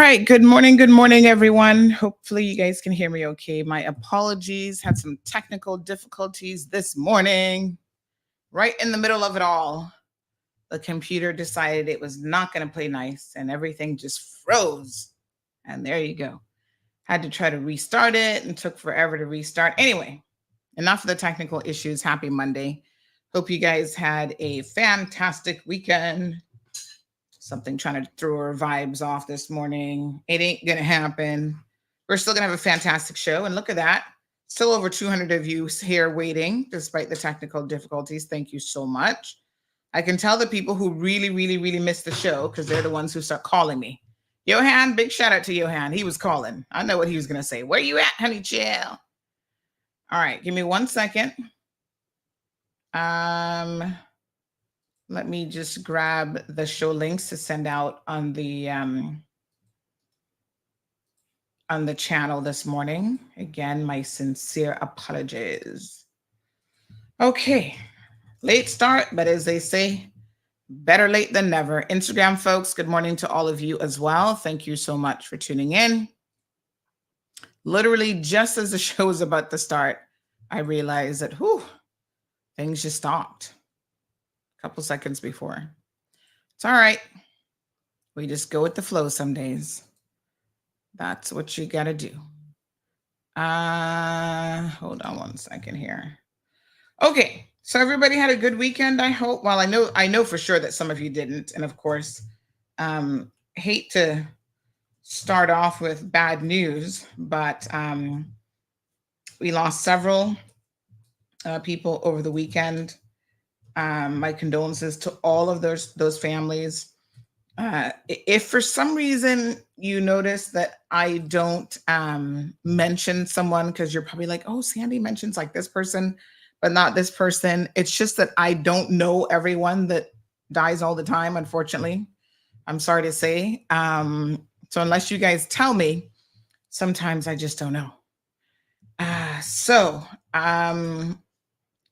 right. Good morning. Good morning, everyone. Hopefully, you guys can hear me okay. My apologies. Had some technical difficulties this morning. Right in the middle of it all, the computer decided it was not going to play nice and everything just froze. And there you go. Had to try to restart it and took forever to restart. Anyway, enough of the technical issues. Happy Monday. Hope you guys had a fantastic weekend. Something trying to throw our vibes off this morning. It ain't gonna happen. We're still gonna have a fantastic show. And look at that. Still over 200 of you here waiting despite the technical difficulties. Thank you so much. I can tell the people who really, really, really miss the show because they're the ones who start calling me. Johan, big shout out to Johan. He was calling. I know what he was gonna say. Where you at, honey? Chill. All right, give me 1 second. Let me just grab the show links to send out on the channel this morning. Again, my sincere apologies. Okay, late start, but as they say, better late than never. Instagram folks, good morning to all of you as well. Thank you so much for tuning in. Literally, just as the show was about to start, I realized that, things just stopped. Couple seconds before. It's all right. We just go with the flow some days. That's what you got to do. Hold on 1 second here. Okay. So everybody had a good weekend, I hope. Well, I know for sure that some of you didn't. And of course, hate to start off with bad news, but we lost several people over the weekend. My condolences to all of those families. If for some reason you notice that I don't mention someone because you're probably like, oh, Sandy mentions like this person, but not this person. It's just that I don't know everyone that dies all the time, unfortunately. I'm sorry to say. So unless you guys tell me, sometimes I just don't know.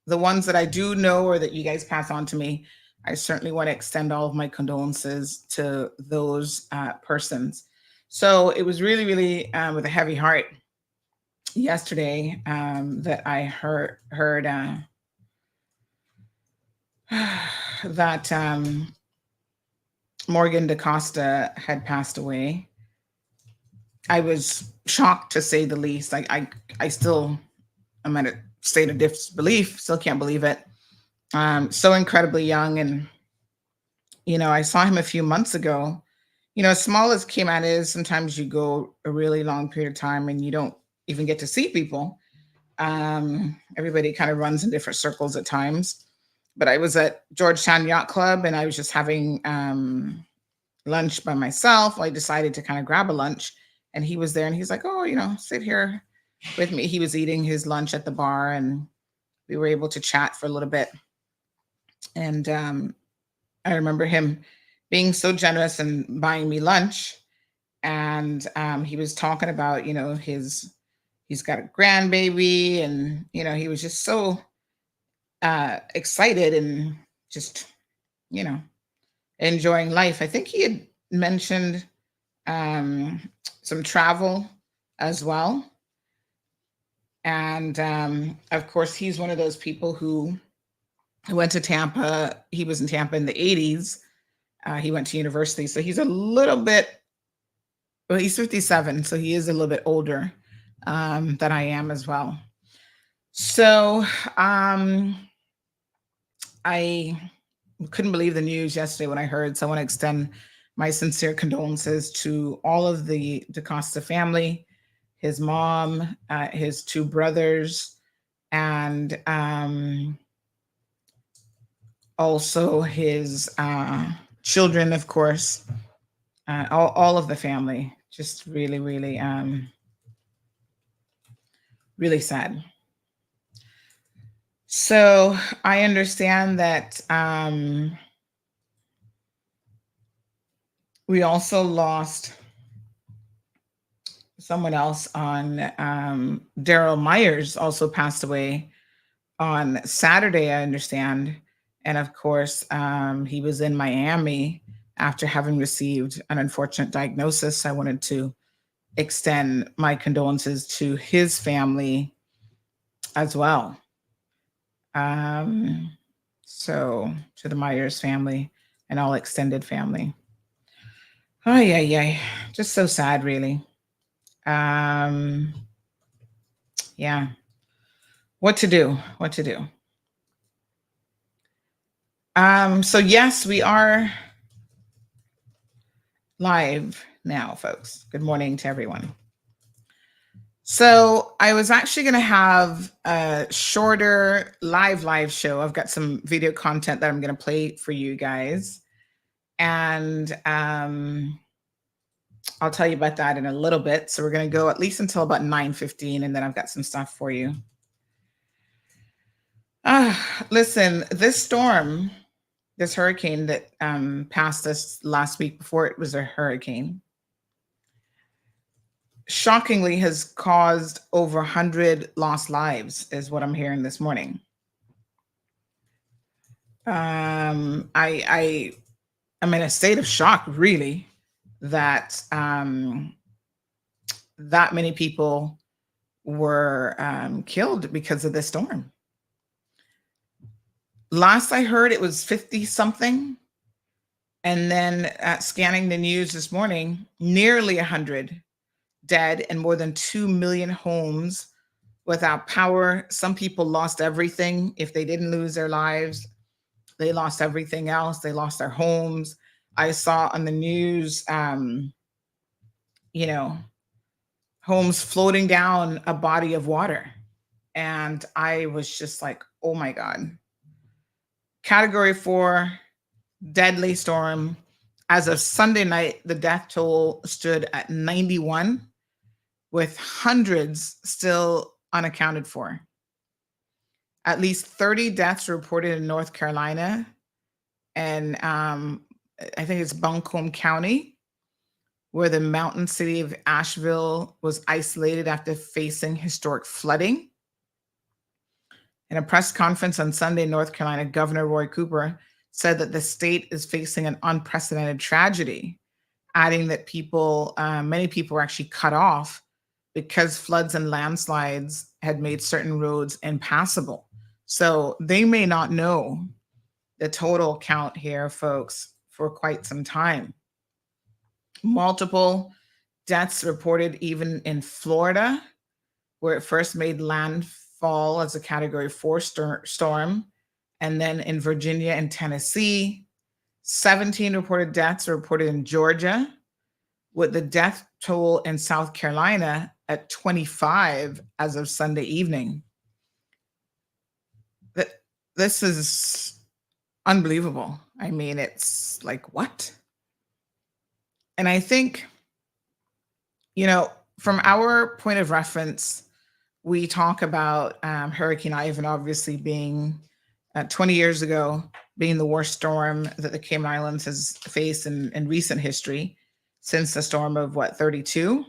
The ones that I do know or that you guys pass on to me, I certainly want to extend all of my condolences to those persons. So it was really, really with a heavy heart yesterday that I heard that Morgan DaCosta had passed away. I was shocked, to say the least. I still am at a state of disbelief. Still can't believe it. So incredibly young. And, I saw him a few months ago. As small as Cayman is, sometimes you go a really long period of time and you don't even get to see people. Everybody kind of runs in different circles at times. But I was at Georgetown Yacht Club and I was just having lunch by myself. I decided to kind of grab a lunch and he was there and he's like, oh, sit here with me. He was eating his lunch at the bar and we were able to chat for a little bit. And I remember him being so generous and buying me lunch. And he was talking about, he's got a grandbaby and, he was just so excited and just, enjoying life. I think he had mentioned some travel as well. And of course, he's one of those people who went to Tampa. He was in Tampa in the 80s. He went to university. So he's a little bit, well, he's 57. So he is a little bit older than I am as well. So I couldn't believe the news yesterday when I heard. So I want to extend my sincere condolences to all of the DaCosta family, his mom, his two brothers, and also his children, of course, all of the family. Just really, really, really sad. So I understand that we also lost someone else on Daryl Myers also passed away on Saturday, I understand. And of course, he was in Miami after having received an unfortunate diagnosis. I wanted to extend my condolences to his family as well. Um, so to the Myers family and all extended family. Oh yeah, yeah. Just so sad, really. Um, yeah. What to do? What to do? So yes, we are live now, folks. Good morning to everyone. So I was actually going to have a shorter live show. I've got some video content that I'm going to play for you guys, and I'll tell you about that in a little bit. So we're going to go at least until about 9:15, and then I've got some stuff for you. Listen, this storm, this hurricane that passed us last week before it was a hurricane, shockingly has caused over 100 lost lives, is what I'm hearing this morning. I am in a state of shock, really, that that many people were killed because of this storm. Last I heard, it was 50 something. And then scanning the news this morning, nearly 100 dead and more than 2 million homes without power. Some people lost everything. If they didn't lose their lives, they lost everything else. They lost their homes. I saw on the news, homes floating down a body of water. And I was just like, oh my God. Category 4, deadly storm. As of Sunday night, the death toll stood at 91, with hundreds still unaccounted for. At least 30 deaths reported in North Carolina, and I think it's Buncombe County, where the mountain city of Asheville was isolated after facing historic flooding. In a press conference on Sunday, North Carolina Governor Roy Cooper said that the state is facing an unprecedented tragedy, adding that many people were actually cut off because floods and landslides had made certain roads impassable. So they may not know the total count here, folks, for quite some time. Multiple deaths reported even in Florida, where it first made landfall as a Category 4 storm, and then in Virginia and Tennessee. 17 reported deaths reported in Georgia, with the death toll in South Carolina at 25 as of Sunday evening. This is unbelievable. I mean, it's like, what? And I think, from our point of reference, we talk about Hurricane Ivan obviously being 20 years ago, being the worst storm that the Cayman Islands has faced in recent history since the storm of 32.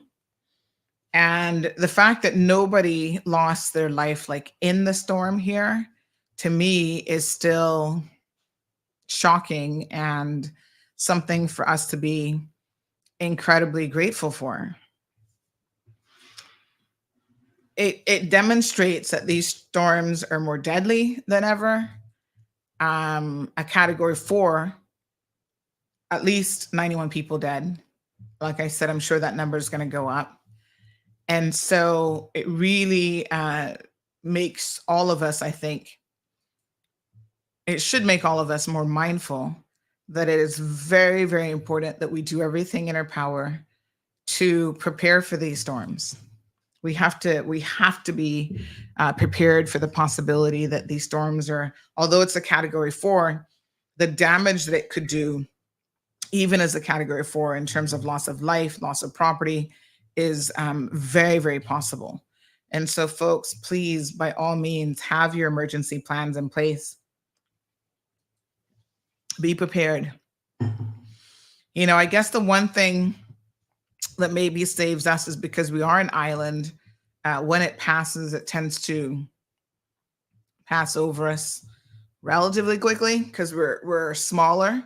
And the fact that nobody lost their life like in the storm here, to me, is still shocking and something for us to be incredibly grateful for. It demonstrates that these storms are more deadly than ever. A Category 4, at least 91 people dead. Like I said, I'm sure that number is going to go up. And so it really makes all of us, I think, it should make all of us more mindful that it is very, very important that we do everything in our power to prepare for these storms. We have to be prepared for the possibility that these storms are, although it's a Category 4, the damage that it could do, even as a Category 4, in terms of loss of life, loss of property, is very, very possible. And so, folks, please, by all means, have your emergency plans in place. Be prepared. I guess the one thing that maybe saves us is because we are an island. When it passes, it tends to pass over us relatively quickly because we're smaller.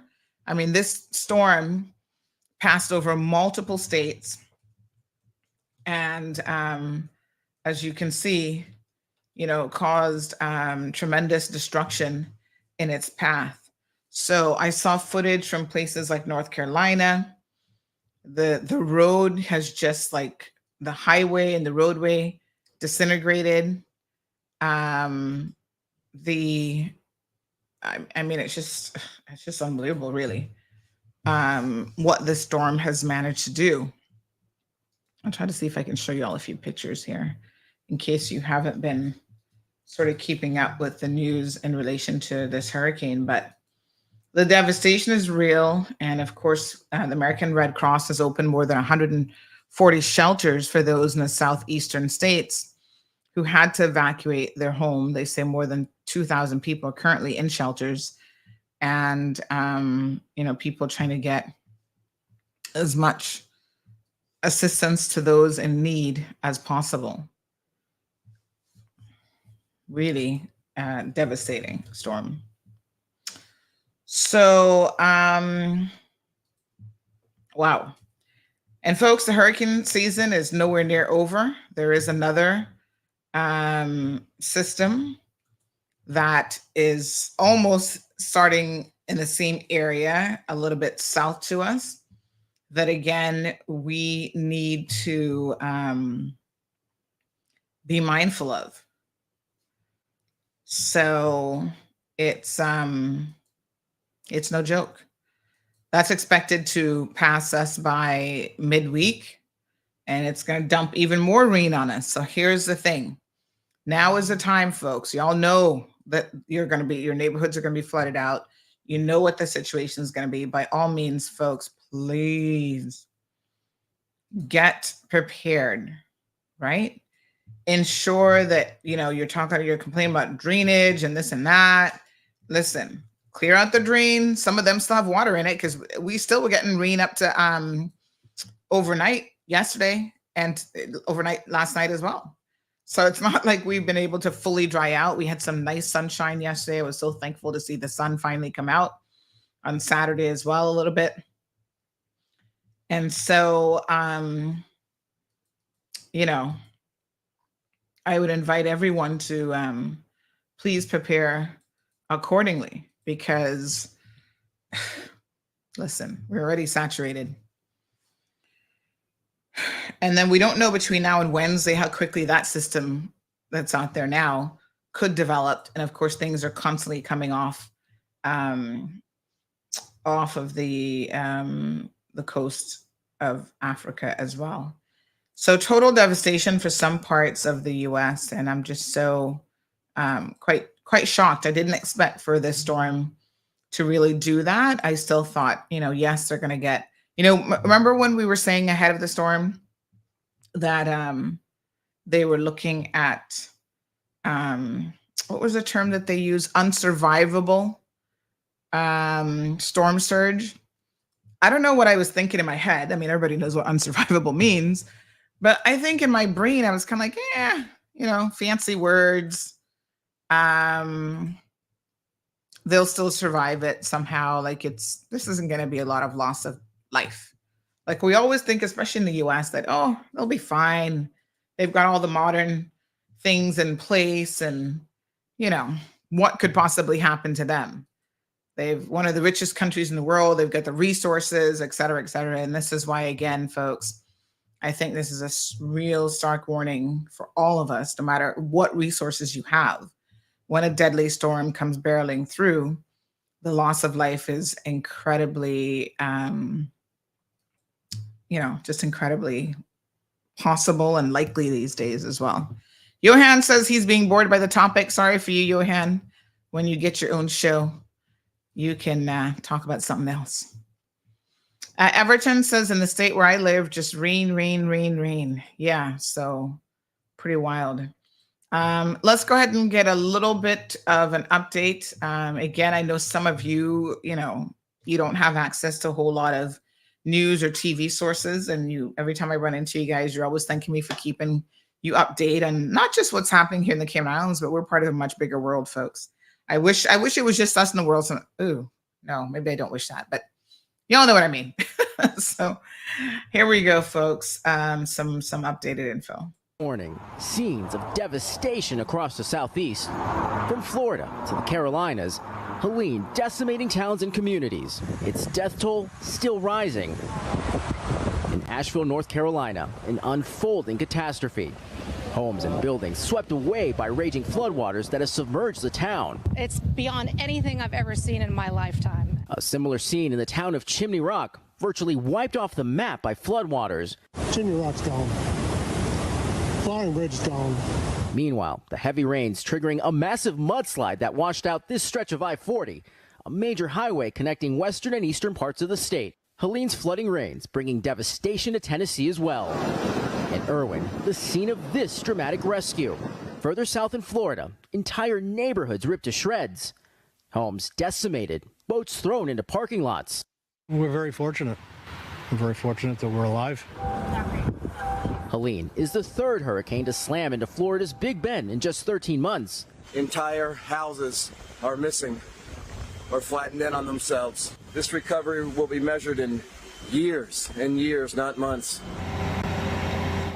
I mean, this storm passed over multiple states, and as you can see, caused tremendous destruction in its path. So I saw footage from places like North Carolina. The road has just like the highway and the roadway disintegrated. Um, the I mean, it's just unbelievable, really. What the storm has managed to do. I'll try to see if I can show you all a few pictures here, in case you haven't been sort of keeping up with the news in relation to this hurricane. But the devastation is real. And of course, the American Red Cross has opened more than 140 shelters for those in the southeastern states who had to evacuate their home. They say more than 2,000 people are currently in shelters, and people trying to get as much assistance to those in need as possible. Really devastating storm. So, wow. And folks, the hurricane season is nowhere near over. There is another system that is almost starting in the same area, a little bit south to us, that again, we need to be mindful of. So it's no joke. That's expected to pass us by midweek, and it's going to dump even more rain on us. So here's the thing. Now is the time, folks. Y'all know that your neighborhoods are going to be flooded out. You know what the situation is going to be. By all means, folks, please get prepared, right? Ensure that, you're complaining about drainage and this and that. Listen, clear out the drain. Some of them still have water in it, because we still were getting rain up to overnight yesterday and overnight last night as well. So it's not like we've been able to fully dry out. We had some nice sunshine yesterday. I was so thankful to see the sun finally come out on Saturday as well, a little bit. And so, I would invite everyone to please prepare accordingly, because listen, we're already saturated. And then we don't know between now and Wednesday how quickly that system that's out there now could develop. And of course, things are constantly coming off of the coast of Africa as well. So total devastation for some parts of the U.S. And I'm just so quite shocked. I didn't expect for this storm to really do that. I still thought, yes, they're going to get, remember when we were saying ahead of the storm that they were looking at, what was the term that they used? Unsurvivable storm surge. I don't know what I was thinking in my head. I mean, everybody knows what unsurvivable means, but I think in my brain, I was kind of like, fancy words. They'll still survive it somehow. Like this isn't going to be a lot of loss of life. Like we always think, especially in the US, that, they'll be fine. They've got all the modern things in place, and, what could possibly happen to them? They've one of the richest countries in the world. They've got the resources, et cetera, et cetera. And this is why, again, folks, I think this is a real stark warning for all of us, no matter what resources you have. When a deadly storm comes barreling through, the loss of life is incredibly, just incredibly possible and likely these days as well. Johan says he's being bored by the topic. Sorry for you, Johan. When you get your own show, you can talk about something else. Everton says, in the state where I live, just rain, rain, rain, rain. Yeah, so pretty wild. Let's go ahead and get a little bit of an update. Again, I know some of you, you don't have access to a whole lot of news or TV sources. And every time I run into you guys, you're always thanking me for keeping you update on not just what's happening here in the Cayman Islands, but we're part of a much bigger world, folks. I wish it was just us in the world. So, no, maybe I don't wish that, but Y'all know what I mean. So here we go, folks. Some updated info. Morning, scenes of devastation across the southeast. From Florida to the Carolinas, Helene decimating towns and communities. Its death toll still rising. In Asheville, North Carolina, an unfolding catastrophe. Homes and buildings swept away by raging floodwaters that have submerged the town. It's beyond anything I've ever seen in my lifetime. A similar scene in the town of Chimney Rock, virtually wiped off the map by floodwaters. Chimney Rock's gone. Flying Bridge is gone. Meanwhile, the heavy rains triggering a massive mudslide that washed out this stretch of I-40, a major highway connecting western and eastern parts of the state. Helene's flooding rains bringing devastation to Tennessee as well. In Irwin, the scene of this dramatic rescue. Further south in Florida, entire neighborhoods ripped to shreds. Homes decimated, boats thrown into parking lots. We're very fortunate. We're very fortunate that we're alive. Helene is the third hurricane to slam into Florida's Big Bend in just 13 months. Entire houses are missing or flattened in on themselves. This recovery will be measured in years and years, not months.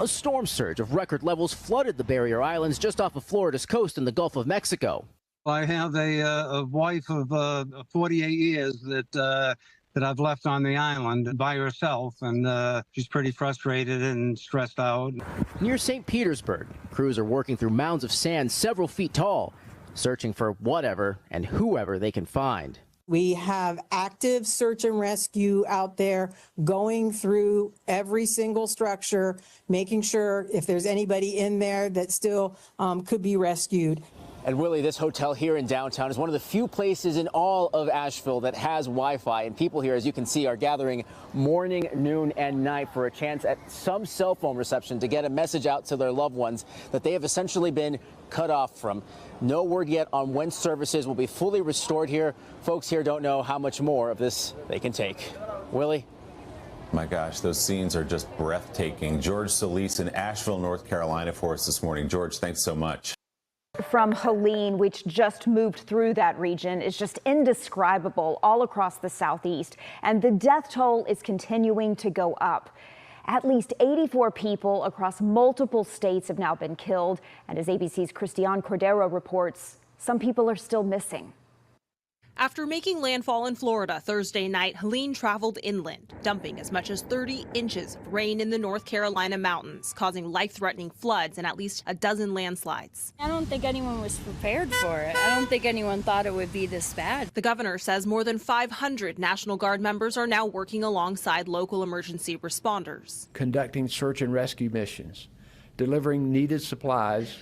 A storm surge of record levels flooded the barrier islands just off of Florida's coast in the Gulf of Mexico. I have a wife of 48 years that I've left on the island by herself, and she's pretty frustrated and stressed out. Near St. Petersburg, crews are working through mounds of sand several feet tall, searching for whatever and whoever they can find. We have active search and rescue out there going through every single structure, making sure if there's anybody in there that still could be rescued. And Willie, this hotel here in downtown is one of the few places in all of Asheville that has Wi-Fi. And people here, as you can see, are gathering morning, noon, and night for a chance at some cell phone reception to get a message out to their loved ones that they have essentially been cut off from. No word yet on when services will be fully restored here. Folks here don't know how much more of this they can take. Willie? My gosh, those scenes are just breathtaking. George Solis in Asheville, North Carolina for us this morning. George, thanks so much. From Helene, which just moved through that region, is just indescribable all across the southeast. And the death toll is continuing to go up. At least 84 people across multiple states have now been killed. And as ABC's Christian Cordero reports, some people are still missing. After making landfall in Florida Thursday night, Helene traveled inland, dumping as much as 30 inches of rain in the North Carolina mountains, causing life-threatening floods and at least a dozen landslides. I don't think anyone was prepared for it. I don't think anyone thought it would be this bad. The governor says more than 500 National Guard members are now working alongside local emergency responders, conducting search and rescue missions, delivering needed supplies,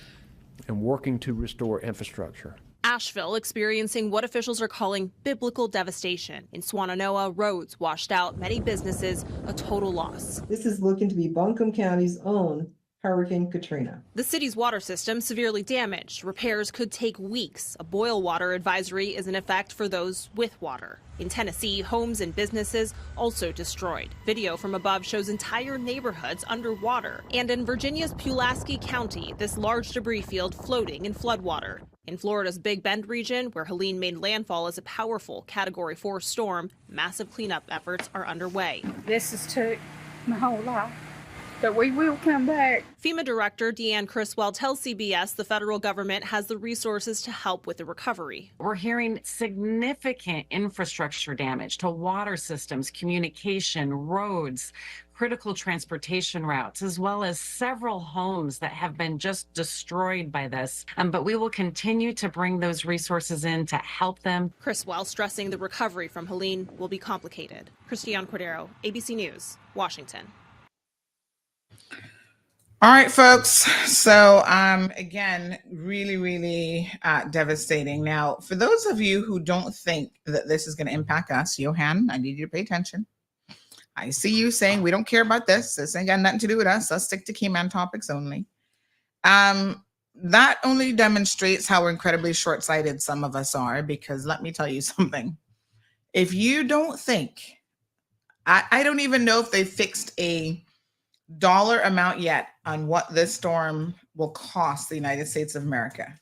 and working to restore infrastructure. Asheville experiencing what officials are calling biblical devastation. In Swannanoa, roads washed out, many businesses a total loss. This is looking to be Buncombe County's own Hurricane Katrina. The city's water system severely damaged. Repairs could take weeks. A boil water advisory is in effect for those with water. In Tennessee, homes and businesses also destroyed. Video from above shows entire neighborhoods underwater. And in Virginia's Pulaski County, this large debris field floating in floodwater. In Florida's Big Bend region, where Helene made landfall as a powerful Category 4 storm, massive cleanup efforts are underway. This has took my whole life, but we will come back. FEMA Director Deanne Criswell tells CBS the federal government has the resources to help with the recovery. We're hearing significant infrastructure damage to water systems, communication, roads, critical transportation routes, as well as several homes that have been just destroyed by this. But we will continue to bring those resources in to help them. Criswell stressing the recovery from Helene will be complicated. Christian Cordero, ABC News, Washington. All right, folks. So again, really devastating. Now, for those of you who don't think that this is going to impact us, Johan, I need you to pay attention. I see you saying we don't care about this. This ain't got nothing to do with us. Let's stick to Keyman topics only. That only demonstrates how incredibly short-sighted some of us are, because let me tell you something. If you don't think, I don't even know if they fixed a dollar amount yet on what this storm will cost the United States of America.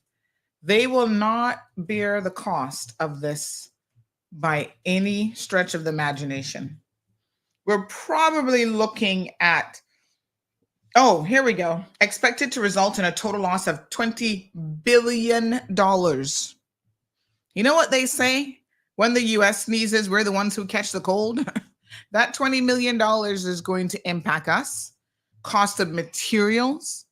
They will not bear the cost of this by any stretch of the imagination. we're probably looking at, oh, here we go. Expected to result in a total loss of $20 billion. You know what they say? When the US sneezes, we're the ones who catch the cold. That $20 million is going to impact us. Cost of materials,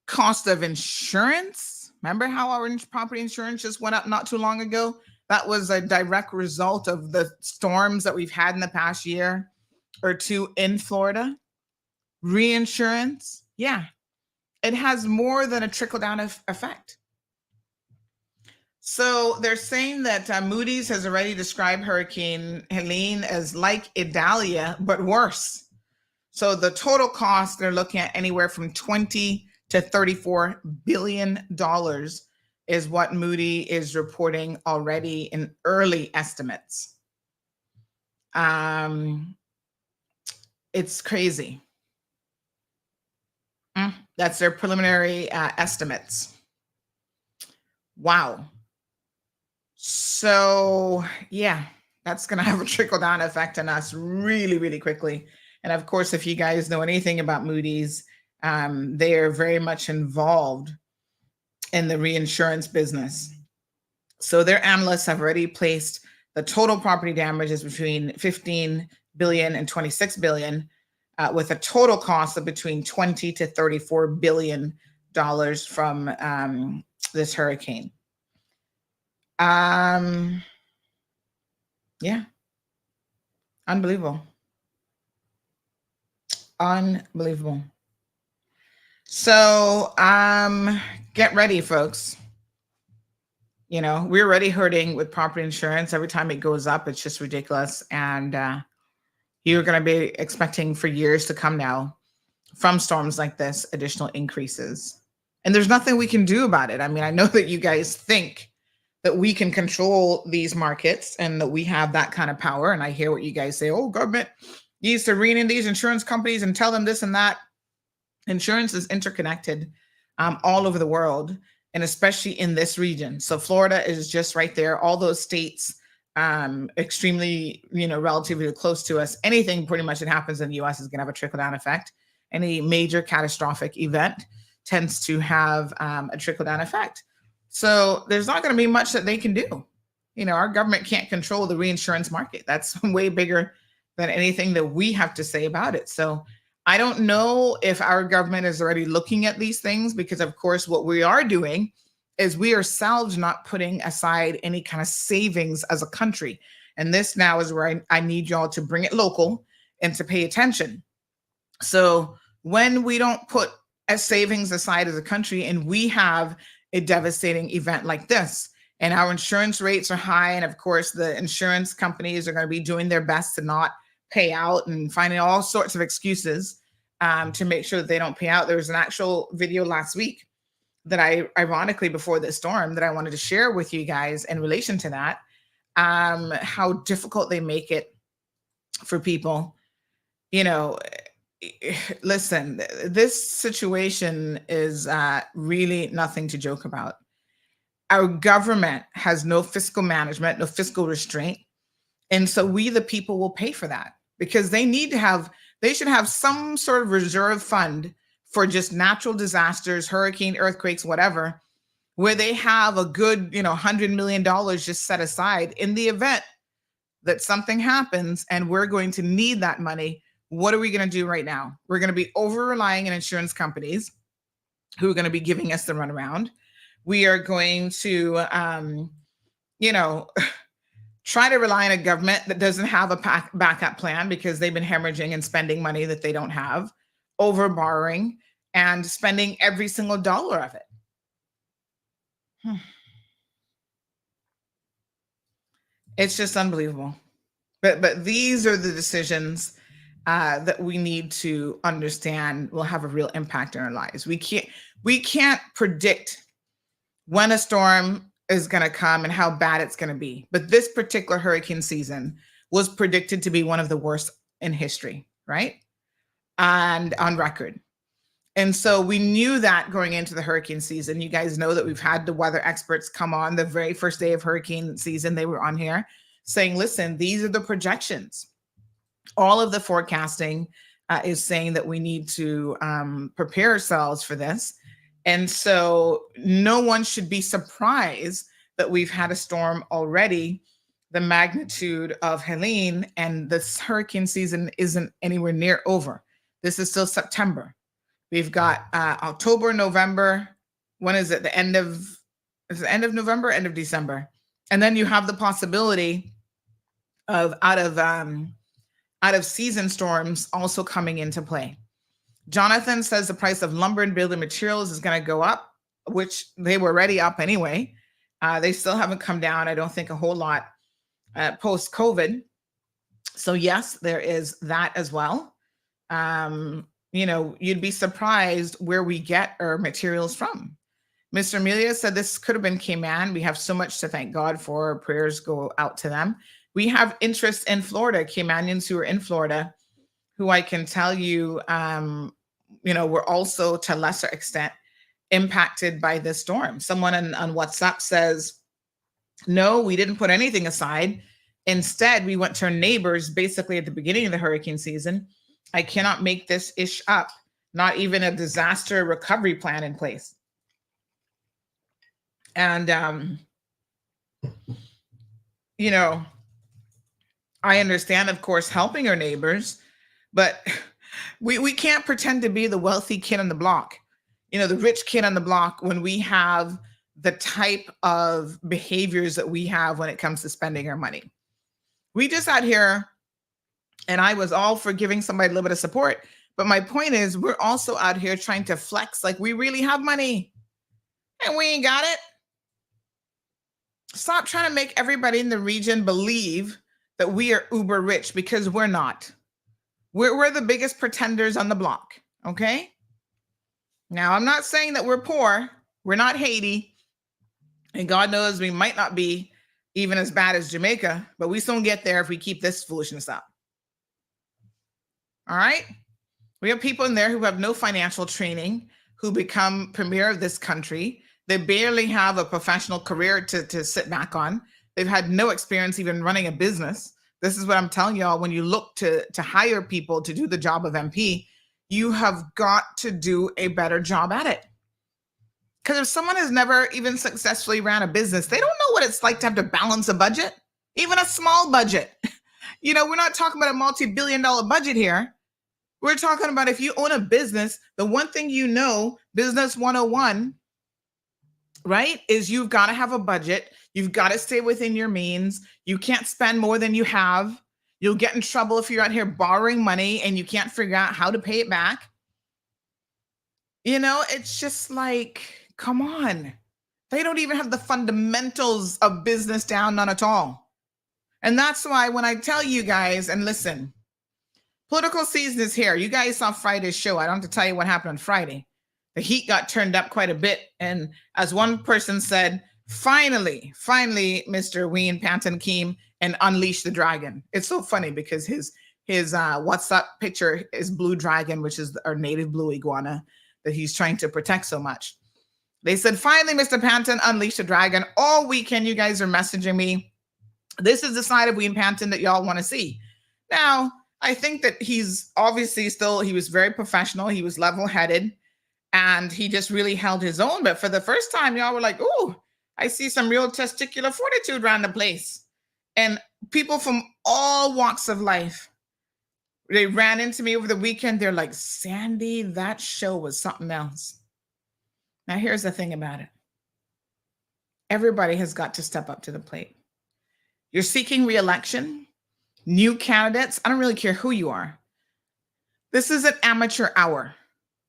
cost of insurance. Remember how our property insurance just went up not too long ago? That was a direct result of the storms that we've had in the past year or two in Florida. Reinsurance, yeah, it has more than a trickle-down effect. So they're saying that Moody's has already described Hurricane Helene as like Idalia, but worse. So the total cost, they're looking at anywhere from 20 to $34 billion is what Moody is reporting already in early estimates. It's crazy. That's their preliminary estimates. Wow. So yeah, that's going to have a trickle-down effect on us really, really quickly. And of course, if you guys know anything about Moody's, they are very much involved in the reinsurance business. So their analysts have already placed the total property damages between 15 billion and 26 billion, with a total cost of between 20 to $34 billion from this hurricane. Yeah, unbelievable. Unbelievable. So get ready, folks. You know, we're already hurting with property insurance. Every time it goes up, it's just ridiculous. And you're going to be expecting for years to come now from storms like this, additional increases. And there's nothing we can do about it. I mean, I know that you guys think that we can control these markets and that we have that kind of power. And I hear what you guys say, oh, government needs to rein in these insurance companies and tell them this and that. Insurance is interconnected all over the world, and especially in this region. So Florida is just right there. All those states, extremely, relatively close to us. Anything pretty much that happens in the US is going to have a trickle-down effect. Any major catastrophic event tends to have a trickle-down effect. So there's not going to be much that they can do. Our government can't control the reinsurance market. That's way bigger than anything that we have to say about it. So I don't know if our government is already looking at these things, because of course what we are doing is we ourselves not putting aside any kind of savings as a country. And this now is where I need y'all to bring it local and to pay attention. So when we don't put a savings aside as a country and we have a devastating event like this, and our insurance rates are high, and of course the insurance companies are going to be doing their best to not pay out and finding all sorts of excuses to make sure that they don't pay out. There was an actual video last week that I, ironically, before the storm, that I wanted to share with you guys in relation to that, how difficult they make it for people. Listen, this situation is really nothing to joke about. Our government has no fiscal management, no fiscal restraint. And so we, the people, will pay for that, because they should have some sort of reserve fund for just natural disasters, hurricane, earthquakes, whatever, where they have a good, $100 million just set aside in the event that something happens and we're going to need that money. What are we going to do right now? We're going to be over relying on insurance companies who are going to be giving us the runaround. We are going to, try to rely on a government that doesn't have a backup plan, because they've been hemorrhaging and spending money that they don't have, over borrowing and spending every single dollar of it. It's just unbelievable. But these are the decisions that we need to understand will have a real impact in our lives. We can't predict when a storm is going to come and how bad it's going to be. But this particular hurricane season was predicted to be one of the worst in history, right? And on record. And so we knew that going into the hurricane season. You guys know that we've had the weather experts come on the very first day of hurricane season. They were on here saying, listen, these are the projections. All of the forecasting is saying that we need to prepare ourselves for this. And so no one should be surprised that we've had a storm already, the magnitude of Helene, and this hurricane season isn't anywhere near over. This is still September. We've got October, November. When is it? Is it the end of November, end of December? And then you have the possibility of out of season storms also coming into play. Jonathan says the price of lumber and building materials is going to go up, which they were already up anyway. They still haven't come down, I don't think, a whole lot post-COVID. So yes, there is that as well. You'd be surprised where we get our materials from. Mr. Amelia said this could have been Cayman. We have so much to thank God for. Prayers go out to them. We have interest in Florida, Caymanians who are in Florida, who I can tell you, were also to a lesser extent impacted by this storm. Someone on WhatsApp says, no, we didn't put anything aside. Instead, we went to our neighbors basically at the beginning of the hurricane season. I cannot make this ish up. Not even a disaster recovery plan in place. And, I understand, of course, helping our neighbors, but we can't pretend to be the wealthy kid on the block, the rich kid on the block, when we have the type of behaviors that we have when it comes to spending our money. We just out here, and I was all for giving somebody a little bit of support, but my point is we're also out here trying to flex like we really have money, and we ain't got it. Stop trying to make everybody in the region believe that we are uber rich, because we're not. We're the biggest pretenders on the block, okay? Now, I'm not saying that we're poor. We're not Haiti. And God knows we might not be even as bad as Jamaica, but we soon get there if we keep this foolishness up. All right? We have people in there who have no financial training, who become premier of this country. They barely have a professional career to sit back on. They've had no experience even running a business. This is what I'm telling y'all. When you look to hire people to do the job of MP, you have got to do a better job at it. Because if someone has never even successfully ran a business, they don't know what it's like to have to balance a budget, even a small budget. We're not talking about a multi-billion-dollar budget here. We're talking about if you own a business, the one thing business 101, right, is you've got to have a budget. You've got to stay within your means. You can't spend more than you have. You'll get in trouble if you're out here borrowing money and you can't figure out how to pay it back. It's just like, come on. They don't even have the fundamentals of business down, none at all. And that's why when I tell you guys, and listen, political season is here. You guys saw Friday's show. I don't have to tell you what happened on Friday. The heat got turned up quite a bit. And as one person said, finally, Mr. Wayne Panton came and unleashed the dragon. It's so funny because his WhatsApp picture is blue dragon, which is our native blue iguana that he's trying to protect so much. They said, finally, Mr. Panton unleashed the dragon. All weekend, you guys are messaging me. This is the side of Wayne Panton that y'all want to see. Now, I think that he's obviously he was very professional. He was level-headed. And he just really held his own. But for the first time, y'all were like, ooh, I see some real testicular fortitude around the place. And people from all walks of life, they ran into me over the weekend. They're like, Sandy, that show was something else. Now, here's the thing about it. Everybody has got to step up to the plate. You're seeking re-election, new candidates. I don't really care who you are. This is an amateur hour.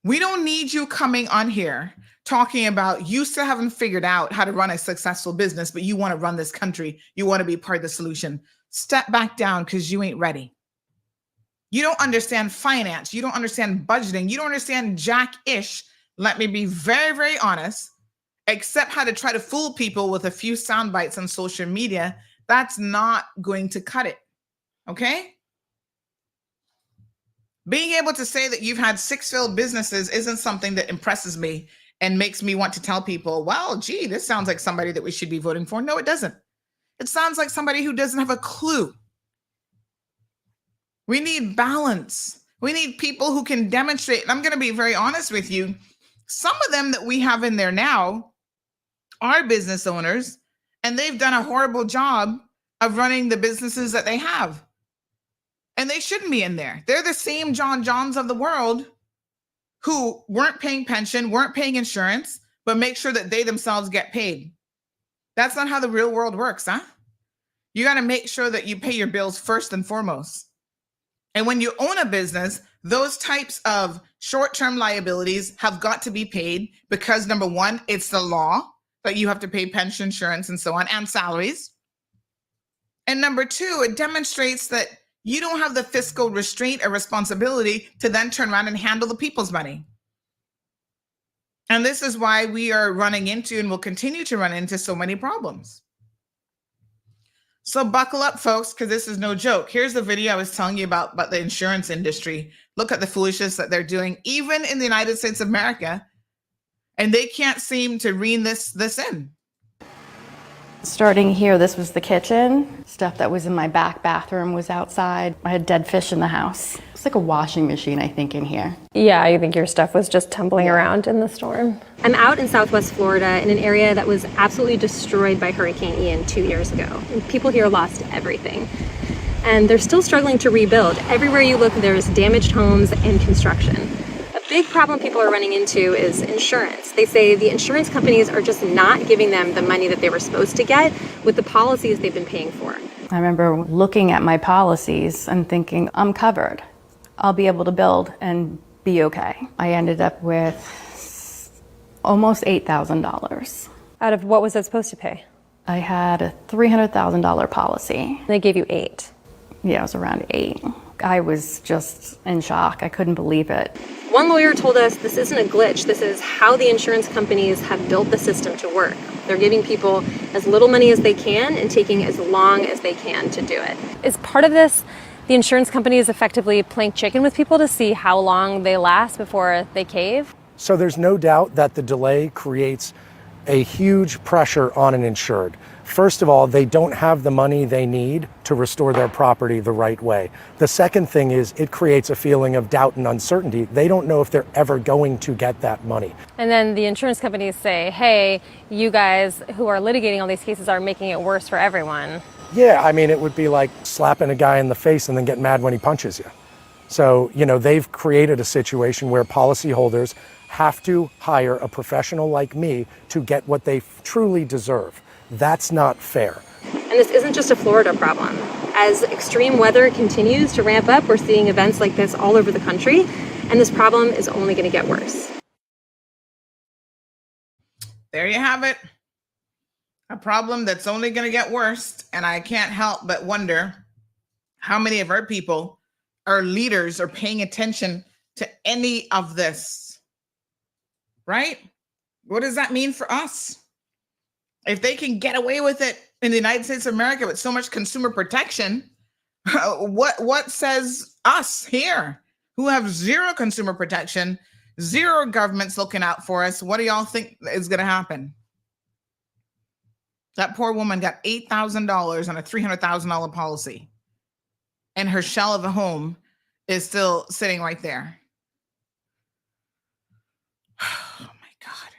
We don't need you coming on here talking about you still haven't figured out how to run a successful business, but you want to run this country. You want to be part of the solution. Step back down because you ain't ready. You don't understand finance. You don't understand budgeting. You don't understand jack-ish. Let me be very, very honest, except how to try to fool people with a few sound bites on social media. That's not going to cut it. Okay? Being able to say that you've had 6 failed businesses isn't something that impresses me and makes me want to tell people, well, gee, this sounds like somebody that we should be voting for. No, it doesn't. It sounds like somebody who doesn't have a clue. We need balance. We need people who can demonstrate. And I'm going to be very honest with you. Some of them that we have in there now are business owners, and they've done a horrible job of running the businesses that they have. And they shouldn't be in there. They're the same John Johns of the world who weren't paying pension, weren't paying insurance, but make sure that they themselves get paid. That's not how the real world works, huh? You got to make sure that you pay your bills first and foremost. And when you own a business, those types of short-term liabilities have got to be paid because, number one, it's the law that you have to pay pension, insurance, and so on, and salaries. And number two, it demonstrates that you don't have the fiscal restraint or responsibility to then turn around and handle the people's money. And this is why we are running into and will continue to run into so many problems. So buckle up, folks, because this is no joke. Here's the video I was telling you about the insurance industry. Look at the foolishness that they're doing, even in the United States of America. And they can't seem to rein this in. Starting here, this was the kitchen. Stuff that was in my back bathroom was outside. I had dead fish in the house. It's like a washing machine, I think, in here. Yeah, I think your stuff was just tumbling around in the storm. I'm out in Southwest Florida in an area that was absolutely destroyed by Hurricane Ian 2 years ago. And people here lost everything. And they're still struggling to rebuild. Everywhere you look, there's damaged homes and construction. Big problem people are running into is insurance. They say the insurance companies are just not giving them the money that they were supposed to get with the policies they've been paying for. I remember looking at my policies and thinking, I'm covered. I'll be able to build and be okay. I ended up with almost $8,000. Out of what was that supposed to pay? I had a $300,000 policy. They gave you 8. Yeah, it was around 8. I was just in shock. I couldn't believe it. One lawyer told us this isn't a glitch. This is how the insurance companies have built the system to work. They're giving people as little money as they can and taking as long as they can to do it. Is part of this the insurance companies effectively playing chicken with people to see how long they last before they cave? So there's no doubt that the delay creates a huge pressure on an insured. First of all, they don't have the money they need to restore their property the right way. The second thing is it creates a feeling of doubt and uncertainty. They don't know if they're ever going to get that money. And then the insurance companies say, hey, you guys who are litigating all these cases are making it worse for everyone. Yeah, I mean, it would be like slapping a guy in the face and then getting mad when he punches you. So, they've created a situation where policyholders have to hire a professional like me to get what they truly deserve. That's not fair. And this isn't just a Florida problem. As extreme weather continues to ramp up, we're seeing events like this all over the country, and this problem is only going to get worse. There you have it. A problem that's only going to get worse. And I can't help but wonder how many of our people, our leaders, are paying attention to any of this, right? What does that mean for us? If they can get away with it in the United States of America with so much consumer protection, what says us here who have zero consumer protection, zero governments looking out for us? What do y'all think is going to happen? That poor woman got $8,000 on a $300,000 policy, and her shell of a home is still sitting right there. Oh my God.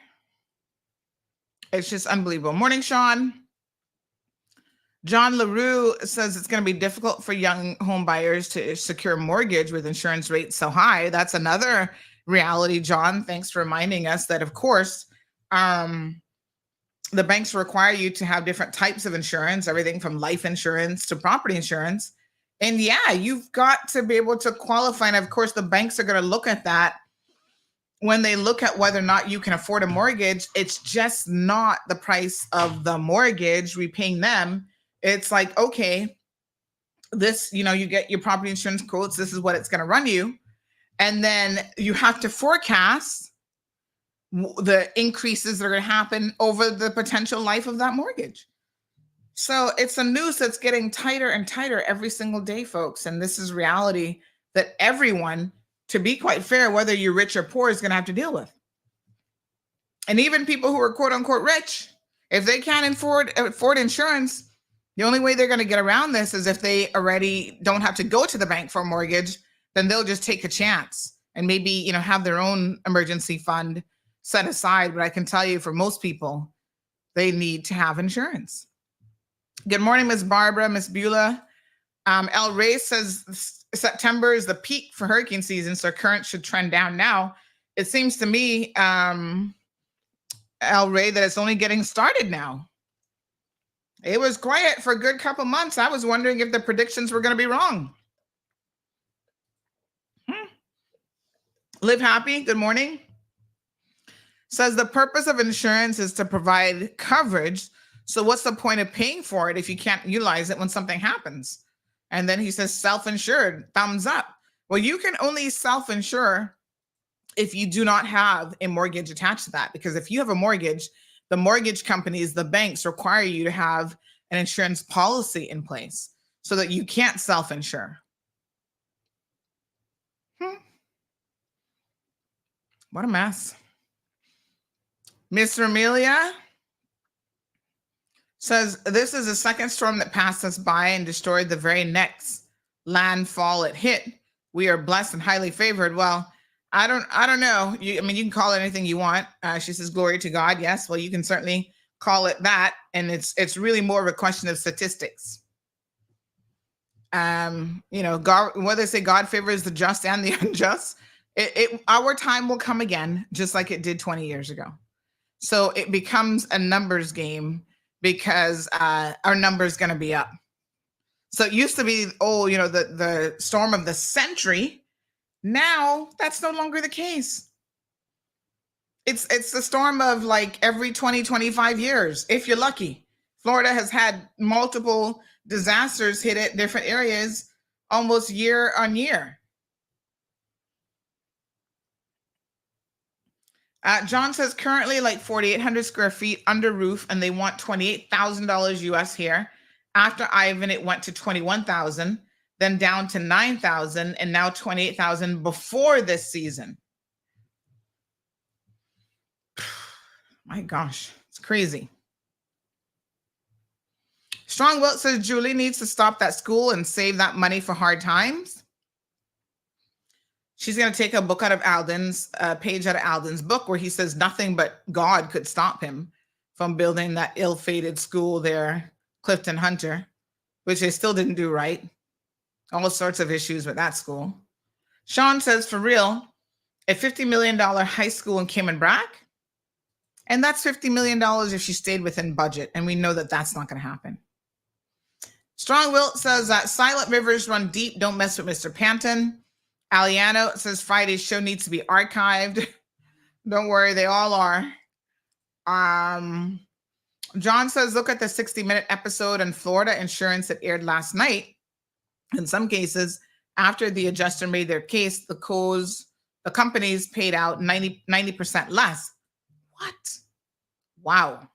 It's just unbelievable. Morning, Sean. John LaRue says it's going to be difficult for young home buyers to secure a mortgage with insurance rates so high. That's another reality, John. Thanks for reminding us that, of course, the banks require you to have different types of insurance, everything from life insurance to property insurance. And yeah, you've got to be able to qualify. And of course, the banks are going to look at that when they look at whether or not you can afford a mortgage. It's just not the price of the mortgage repaying them. It's like, okay, this, you get your property insurance quotes. This is what it's going to run you. And then you have to forecast the increases that are going to happen over the potential life of that mortgage. So it's a noose that's getting tighter and tighter every single day, folks. And this is reality that everyone, to be quite fair, whether you're rich or poor, is going to have to deal with. And even people who are quote unquote rich, if they can't afford insurance, The only way they're going to get around this is if they already don't have to go to the bank for a mortgage, then they'll just take a chance and maybe, you know, have their own emergency fund set aside. But I can tell you for most people, they need to have insurance. Good morning, Miss Barbara, Miss Beulah. El Rey says September is the peak for hurricane season, so current should trend down now. It seems to me, El Rey, that it's only getting started now. It was quiet for a good couple months. I was wondering if the predictions were going to be wrong. Live Happy, good morning. Says the purpose of insurance is to provide coverage. So what's the point of paying for it if you can't utilize it when something happens? And then he says self-insured, thumbs up. Well, you can only self-insure if you do not have a mortgage attached to that. Because if you have a mortgage, the mortgage companies, the banks require you to have an insurance policy in place so that you can't self-insure. What a mess. Mr. Amelia says, this is the second storm that passed us by and destroyed the very next landfall it hit. We are blessed and highly favored. Well, I don't know. You can call it anything you want. She says, glory to God. Yes. Well, you can certainly call it that. And it's really more of a question of statistics. God, whether they say God favors the just and the unjust, our time will come again, just like it did 20 years ago. So it becomes a numbers game because our number is going to be up. So it used to be, the storm of the century. Now that's no longer the case. It's the storm of like every 20, 25 years, if you're lucky. Florida has had multiple disasters hit at different areas almost year on year. John says currently like 4,800 square feet under roof, and they want $28,000 US here. After Ivan, it went to 21,000, then down to 9,000, and now 28,000 before this season. My gosh, it's crazy. Strong Wilt says Julie needs to stop that school and save that money for hard times. She's going to take a book out of Alden's, page out of Alden's book where he says nothing but God could stop him from building that ill-fated school there, Clifton Hunter, which they still didn't do right. All sorts of issues with that school. Sean says, for real, a $50 million high school in Cayman Brac. And that's $50 million if she stayed within budget. And we know that that's not going to happen. Strong Wilt says that silent rivers run deep. Don't mess with Mr. Panton. Aliano says Friday's show needs to be archived. Don't worry, they all are. John says, look at the 60-minute episode on Florida insurance that aired last night. In some cases, after the adjuster made their case, the companies paid out 90% less. What? Wow.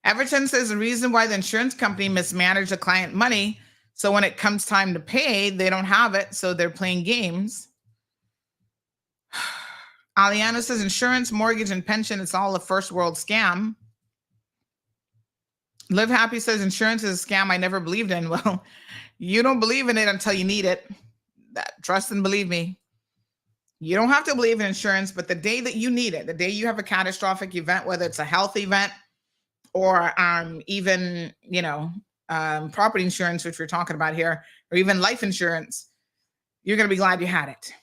Everton says the reason why the insurance company mismanaged the client money, so when it comes time to pay, they don't have it, so they're playing games. Aliana says insurance, mortgage, and pension, it's all a first world scam. Live Happy says insurance is a scam I never believed in. Well, you don't believe in it until you need it. Trust and believe me. You don't have to believe in insurance, but the day that you need it, the day you have a catastrophic event, whether it's a health event or even, property insurance, which we're talking about here, or even life insurance, you're going to be glad you had it.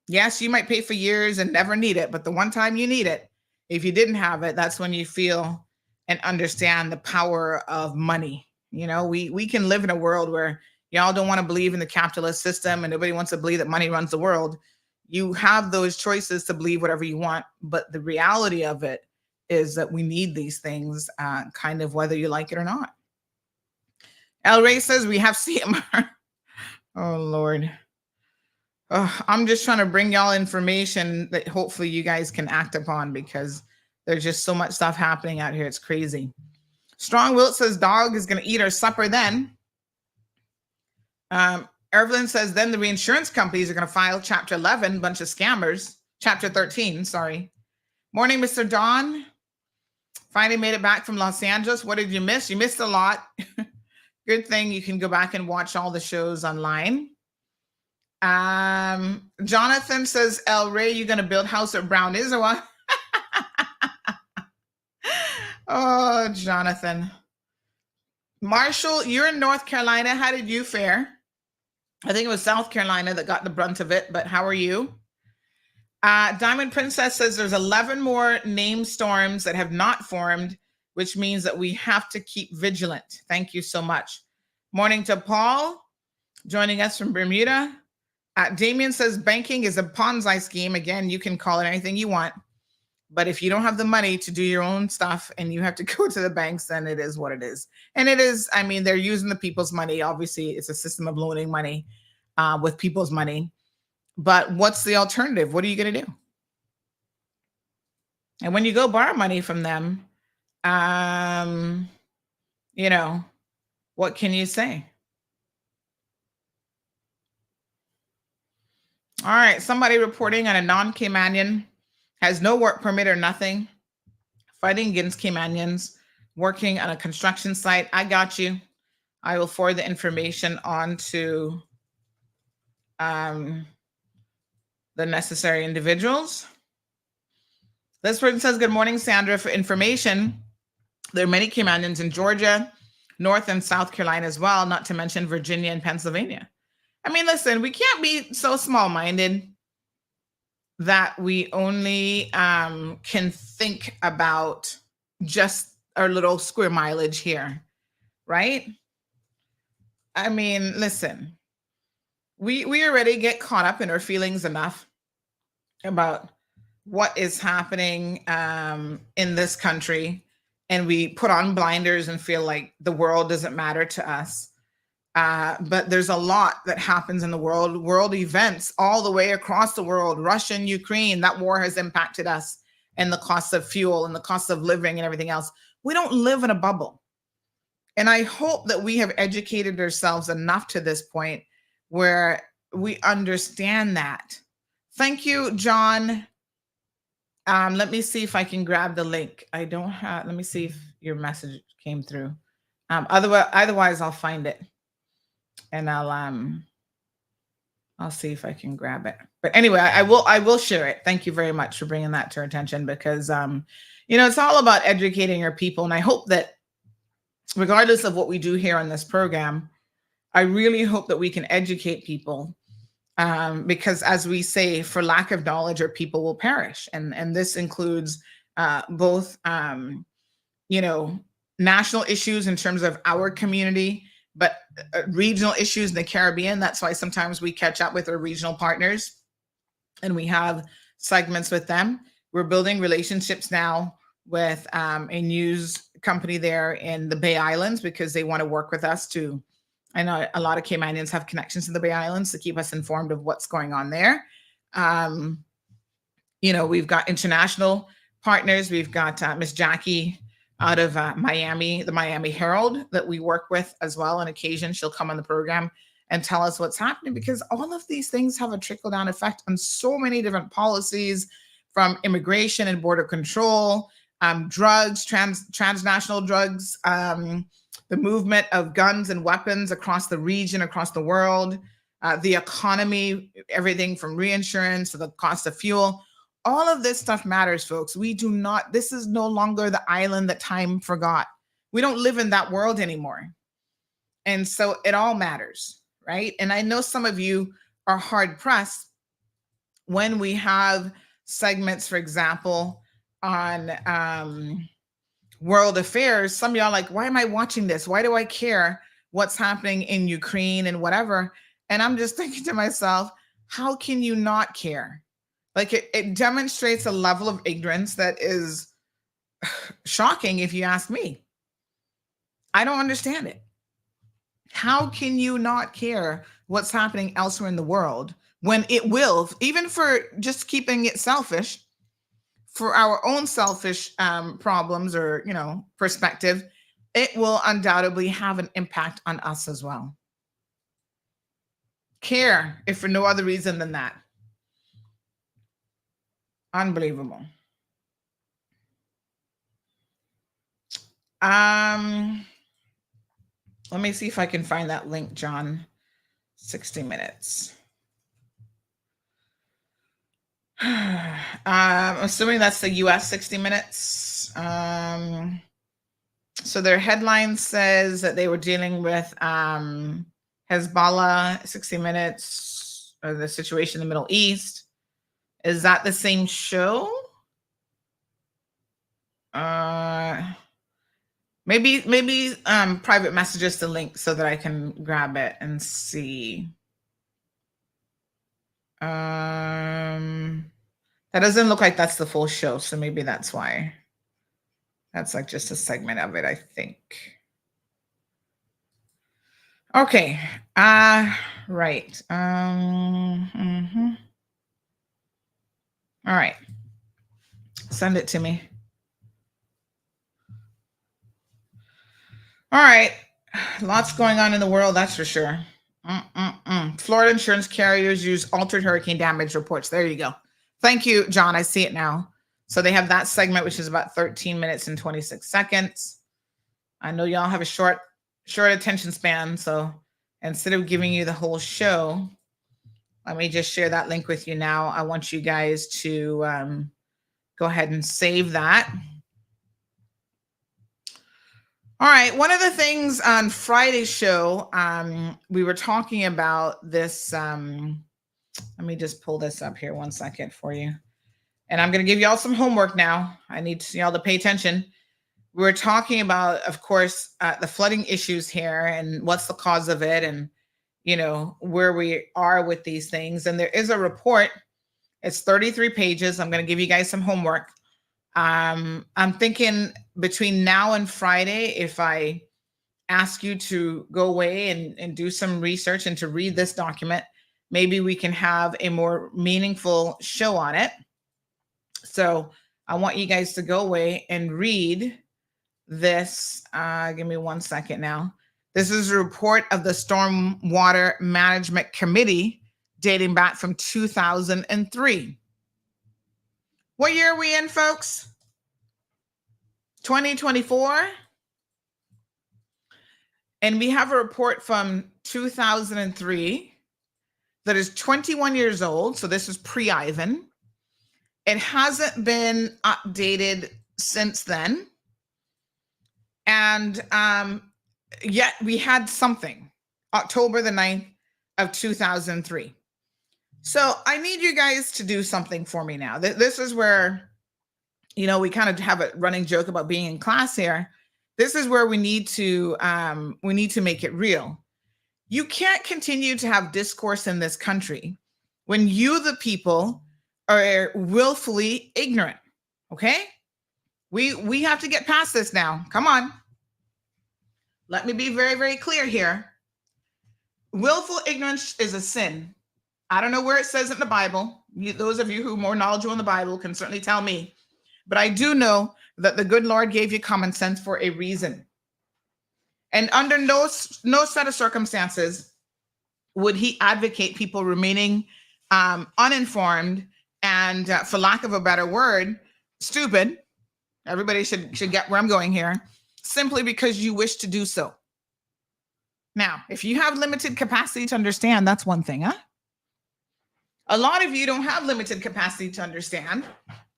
Yes, you might pay for years and never need it, but the one time you need it, if you didn't have it, that's when you feel and understand the power of money. We can live in a world where y'all don't want to believe in the capitalist system and nobody wants to believe that money runs the world. You have those choices to believe whatever you want, but the reality of it is that we need these things, kind of whether you like it or not. El Rey says we have CMR. Oh, Lord. I'm just trying to bring y'all information that hopefully you guys can act upon because there's just so much stuff happening out here. It's crazy. Strong Wilt says dog is going to eat our supper then. Evelyn says then the reinsurance companies are going to file Chapter 11, bunch of scammers. Chapter 13, sorry. Morning, Mr. Don. Finally made it back from Los Angeles. What did you miss? You missed a lot. Good thing you can go back and watch all the shows online. Jonathan says, El Rey, you gonna build house at Brown is or what? Oh, Jonathan. Marshall, you're in North Carolina. How did you fare? I think it was South Carolina that got the brunt of it, but how are you? Diamond Princess says there's 11 more named storms that have not formed, which means that we have to keep vigilant. Thank you so much. Morning to Paul, joining us from Bermuda. Damien says banking is a Ponzi scheme. Again, you can call it anything you want. But if you don't have the money to do your own stuff and you have to go to the banks, then it is what it is. And it is, I mean, they're using the people's money. Obviously, it's a system of loaning money with people's money. But what's the alternative? What are you going to do? And when you go borrow money from them, you know, what can you say? All right, somebody reporting on a non-Caymanian has no work permit or nothing, fighting against Caymanians, working on a construction site. I got you. I will forward the information on to the necessary individuals. This person says, good morning, Sandra. For information, there are many Caymanians in Georgia, North and South Carolina as well, not to mention Virginia and Pennsylvania. I mean, listen, we can't be so small-minded that we only can think about just our little square mileage here, right? I mean, listen, we already get caught up in our feelings enough about what is happening in this country, and we put on blinders and feel like the world doesn't matter to us. But there's a lot that happens in the world events all the way across the world. Russia and Ukraine, that war has impacted us, and the cost of fuel and the cost of living and everything else. We don't live in a bubble. And I hope that we have educated ourselves enough to this point where we understand that. Thank you, John. Let me see if I can grab the link. I don't have, let me see if your message came through. Otherwise I'll find it. And I'll see if I can grab it. But anyway, I will share it. Thank you very much for bringing that to our attention, because you know, it's all about educating our people. And I hope that regardless of what we do here on this program, I really hope that we can educate people, because as we say, for lack of knowledge, our people will perish. And this includes both you know, national issues in terms of our community, but regional issues in the Caribbean. That's why sometimes we catch up with our regional partners and we have segments with them. We're building relationships now with a news company there in the Bay Islands, because they want to work with us to, I know a lot of Caymanians have connections to the Bay Islands, to keep us informed of what's going on there. You know, we've got international partners. We've got Miss Jackie out of Miami, the Miami Herald, that we work with as well. On occasion, she'll come on the program and tell us what's happening, because all of these things have a trickle-down effect on so many different policies, from immigration and border control, drugs, transnational drugs, the movement of guns and weapons across the region, across the world, the economy, everything from reinsurance to the cost of fuel. All of this stuff matters, folks. We do not, this is no longer the island that time forgot. We don't live in that world anymore. And so it all matters, right? And I know some of you are hard pressed when we have segments, for example, on world affairs. Some of y'all are like, why am I watching this? Why do I care what's happening in Ukraine and whatever? And I'm just thinking to myself, how can you not care? Like it demonstrates a level of ignorance that is shocking, if you ask me. I don't understand it. How can you not care what's happening elsewhere in the world when it will, even for just keeping it selfish, for our own selfish problems or, you know, perspective, it will undoubtedly have an impact on us as well. Care, if for no other reason than that. Unbelievable. Let me see if I can find that link, John. 60 minutes. I'm assuming that's the US 60 minutes. So their headline says that they were dealing with Hezbollah, 60 minutes, or the situation in the Middle East. Is that the same show? Maybe private messages the link so that I can grab it and see. That doesn't look like that's the full show, so maybe that's why. That's like just a segment of it, I think. Okay. Right. All right. Send it to me. All right. Lots going on in the world, that's for sure. Florida insurance carriers use altered hurricane damage reports. There you go. Thank you, John. I see it now. So they have that segment, which is about 13 minutes and 26 seconds. I know y'all have a short attention span. So instead of giving you the whole show, let me just share that link with you now. I want you guys to go ahead and save that. All right. One of the things on Friday's show, we were talking about this. Let me just pull this up here 1 second for you. And I'm going to give y'all some homework now. I need y'all to pay attention. We were talking about, of course, the flooding issues here and what's the cause of it and, you know, where we are with these things. And there is a report. It's 33 pages. I'm going to give you guys some homework. I'm thinking between now and Friday, if I ask you to go away and do some research and to read this document, maybe we can have a more meaningful show on it. So I want you guys to go away and read this. Give me 1 second now. This is a report of the Stormwater Management Committee dating back from 2003. What year are we in, folks? 2024. And we have a report from 2003 that is 21 years old. So this is pre-Ivan. It hasn't been updated since then. And yet we had something, October the 9th of 2003. So I need you guys to do something for me now. This is where, you know, we kind of have a running joke about being in class here. This is where we need to make it real. You can't continue to have discourse in this country when you, the people, are willfully ignorant. Okay? We have to get past this now. Come on. Let me be very, very clear here. Willful ignorance is a sin. I don't know where it says it in the Bible. Those of you who are more knowledgeable in the Bible can certainly tell me. But I do know that the good Lord gave you common sense for a reason. And under no set of circumstances would he advocate people remaining uninformed and, for lack of a better word, stupid. Everybody should get where I'm going here, simply because you wish to do so. Now, if you have limited capacity to understand, that's one thing, huh? A lot of you don't have limited capacity to understand.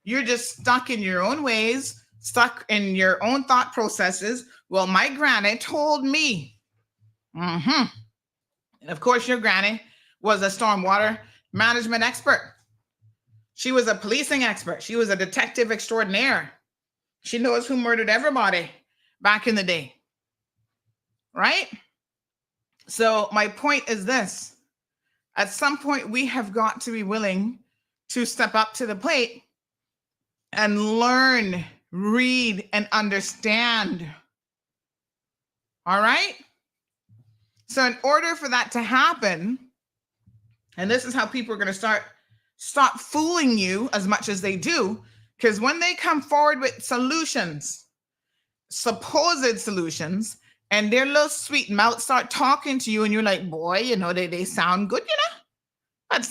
You're just stuck in your own ways, stuck in your own thought processes. Well, my granny told me. And of course, your granny was a stormwater management expert. She was a policing expert. She was a detective extraordinaire. She knows who murdered everybody back in the day. Right? So my point is this. At some point, we have got to be willing to step up to the plate and learn, read, and understand. All right? So in order for that to happen, and this is how people are going to stop fooling you as much as they do, because when they come forward with solutions, supposed solutions, and their little sweet mouth start talking to you, and you're like, boy, you know, they sound good, you know? That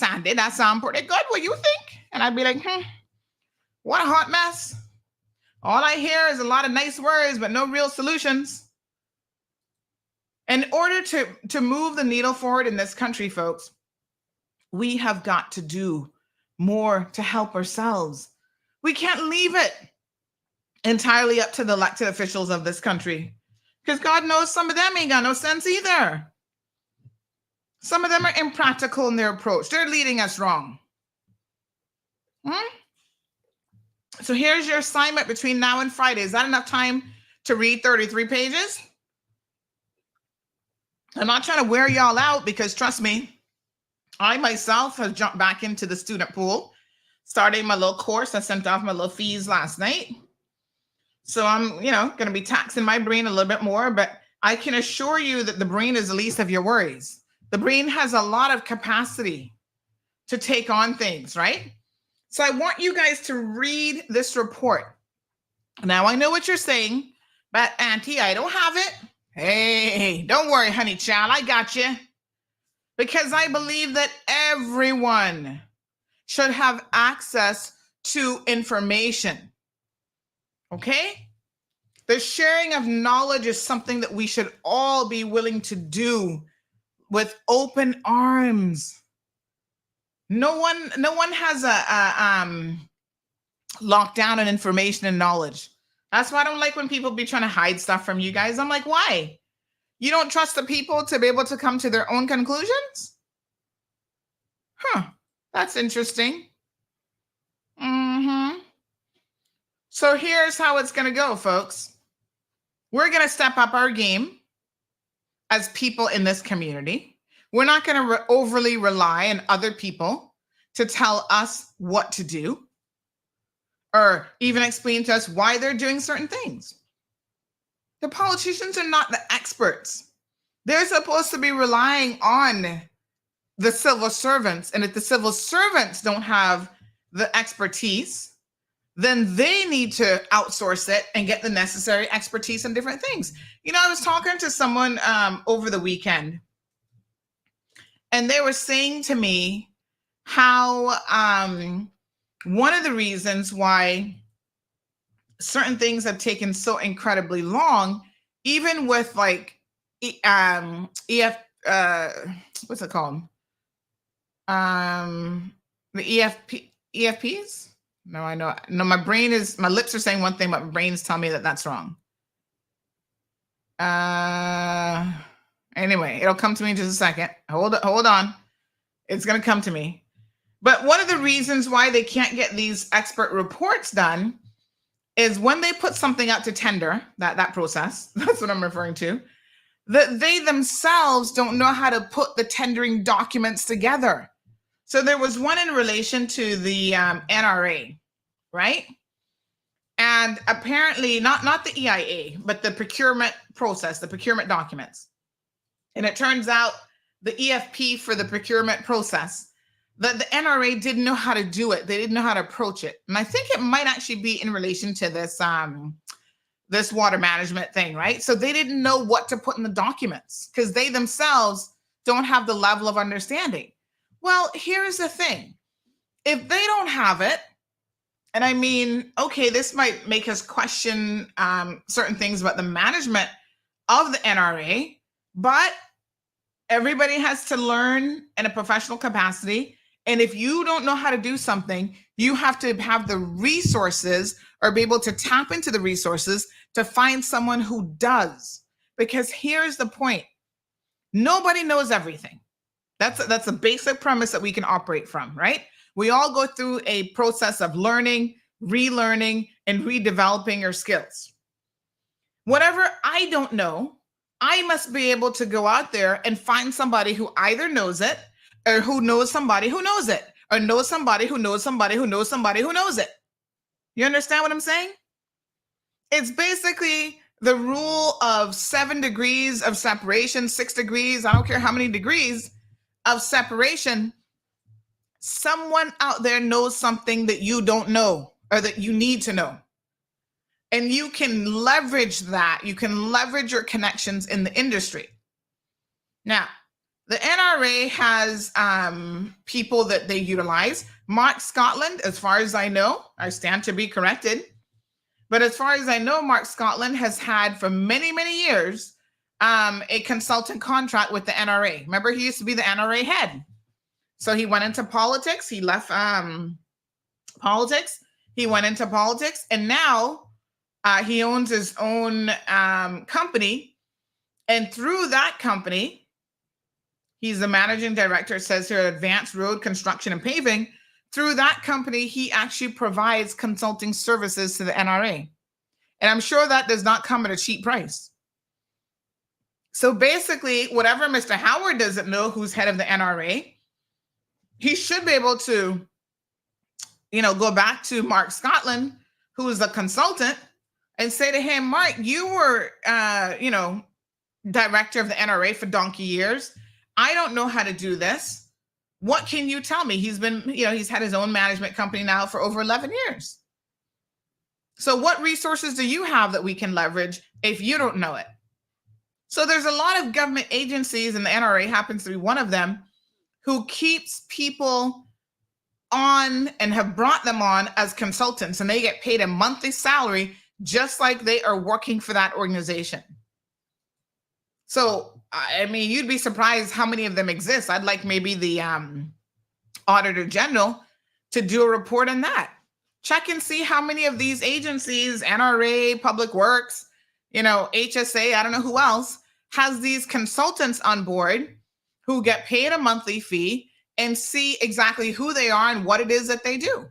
sound pretty good. What do you think? And I'd be like, what a hot mess. All I hear is a lot of nice words, but no real solutions. In order to move the needle forward in this country, folks, we have got to do more to help ourselves. We can't leave it entirely up to the elected officials of this country, because God knows some of them ain't got no sense either. Some of them are impractical in their approach. They're leading us wrong. So here's your assignment between now and Friday. Is that enough time to read 33 pages? I'm not trying to wear y'all out, because trust me, I myself have jumped back into the student pool, starting my little course. I sent off my little fees last night. So I'm, going to be taxing my brain a little bit more, but I can assure you that the brain is the least of your worries. The brain has a lot of capacity to take on things, right? So I want you guys to read this report. Now, I know what you're saying, but Auntie, I don't have it. Hey, don't worry, honey child, I got you. Because I believe that everyone should have access to information. Okay? The sharing of knowledge is something that we should all be willing to do with open arms. No one has a lockdown on information and knowledge. That's why I don't like when people be trying to hide stuff from you guys. I'm like, why? You don't trust the people to be able to come to their own conclusions? That's interesting. So here's how it's going to go, folks. We're going to step up our game as people in this community. We're not going to overly rely on other people to tell us what to do or even explain to us why they're doing certain things. The politicians are not the experts. They're supposed to be relying on the civil servants. And if the civil servants don't have the expertise, then they need to outsource it and get the necessary expertise in different things. I was talking to someone over the weekend, and they were saying to me how one of the reasons why certain things have taken so incredibly long, even with like what's it called? The EFPs? No, I know. No, my lips are saying one thing, but my brain's telling me that that's wrong. Anyway, it'll come to me in just a second. Hold on. It's going to come to me. But one of the reasons why they can't get these expert reports done is when they put something out to tender, that process, that's what I'm referring to, that they themselves don't know how to put the tendering documents together. So there was one in relation to the NRA, right? And apparently not the EIA, but the procurement process, the procurement documents. And it turns out the EFP for the procurement process, that the NRA didn't know how to do it. They didn't know how to approach it. And I think it might actually be in relation to this, this water management thing, right? So they didn't know what to put in the documents because they themselves don't have the level of understanding. Well, here's the thing. If they don't have it, and I mean, okay, this might make us question certain things about the management of the NRA, but everybody has to learn in a professional capacity. And if you don't know how to do something, you have to have the resources or be able to tap into the resources to find someone who does. Because here's the point. Nobody knows everything. That's a basic premise that we can operate from, right? We all go through a process of learning, relearning, and redeveloping our skills. Whatever I don't know, I must be able to go out there and find somebody who either knows it or who knows somebody who knows it or knows somebody who knows somebody who knows somebody who knows it. You understand what I'm saying? It's basically the rule of 7 degrees of separation, 6 degrees, I don't care how many degrees of separation. Someone out there knows something that you don't know or that you need to know. And you can leverage that. You can leverage your connections in the industry. Now, the NRA has people that they utilize. Mark Scotland, as far as I know, I stand to be corrected, But as far as I know, Mark Scotland has had for many, many years a consultant contract with the NRA. Remember, he used to be the NRA head. So he went into politics. He left politics. He went into politics. And now he owns his own company. And through that company, he's the managing director, it says here, Advanced Road Construction and Paving. Through that company, he actually provides consulting services to the NRA. And I'm sure that does not come at a cheap price. So basically, whatever Mr. Howard doesn't know, who's head of the NRA, he should be able to, go back to Mark Scotland, who is a consultant, and say to him, Mark, you were, director of the NRA for donkey years. I don't know how to do this. What can you tell me? He's been, he's had his own management company now for over 11 years. So what resources do you have that we can leverage if you don't know it? So there's a lot of government agencies, and the NRA happens to be one of them, who keeps people on and have brought them on as consultants, and they get paid a monthly salary just like they are working for that organization. So, I mean, you'd be surprised how many of them exist. I'd like maybe the Auditor General to do a report on that. Check and see how many of these agencies, NRA, Public Works, HSA, I don't know who else, has these consultants on board who get paid a monthly fee, and see exactly who they are and what it is that they do.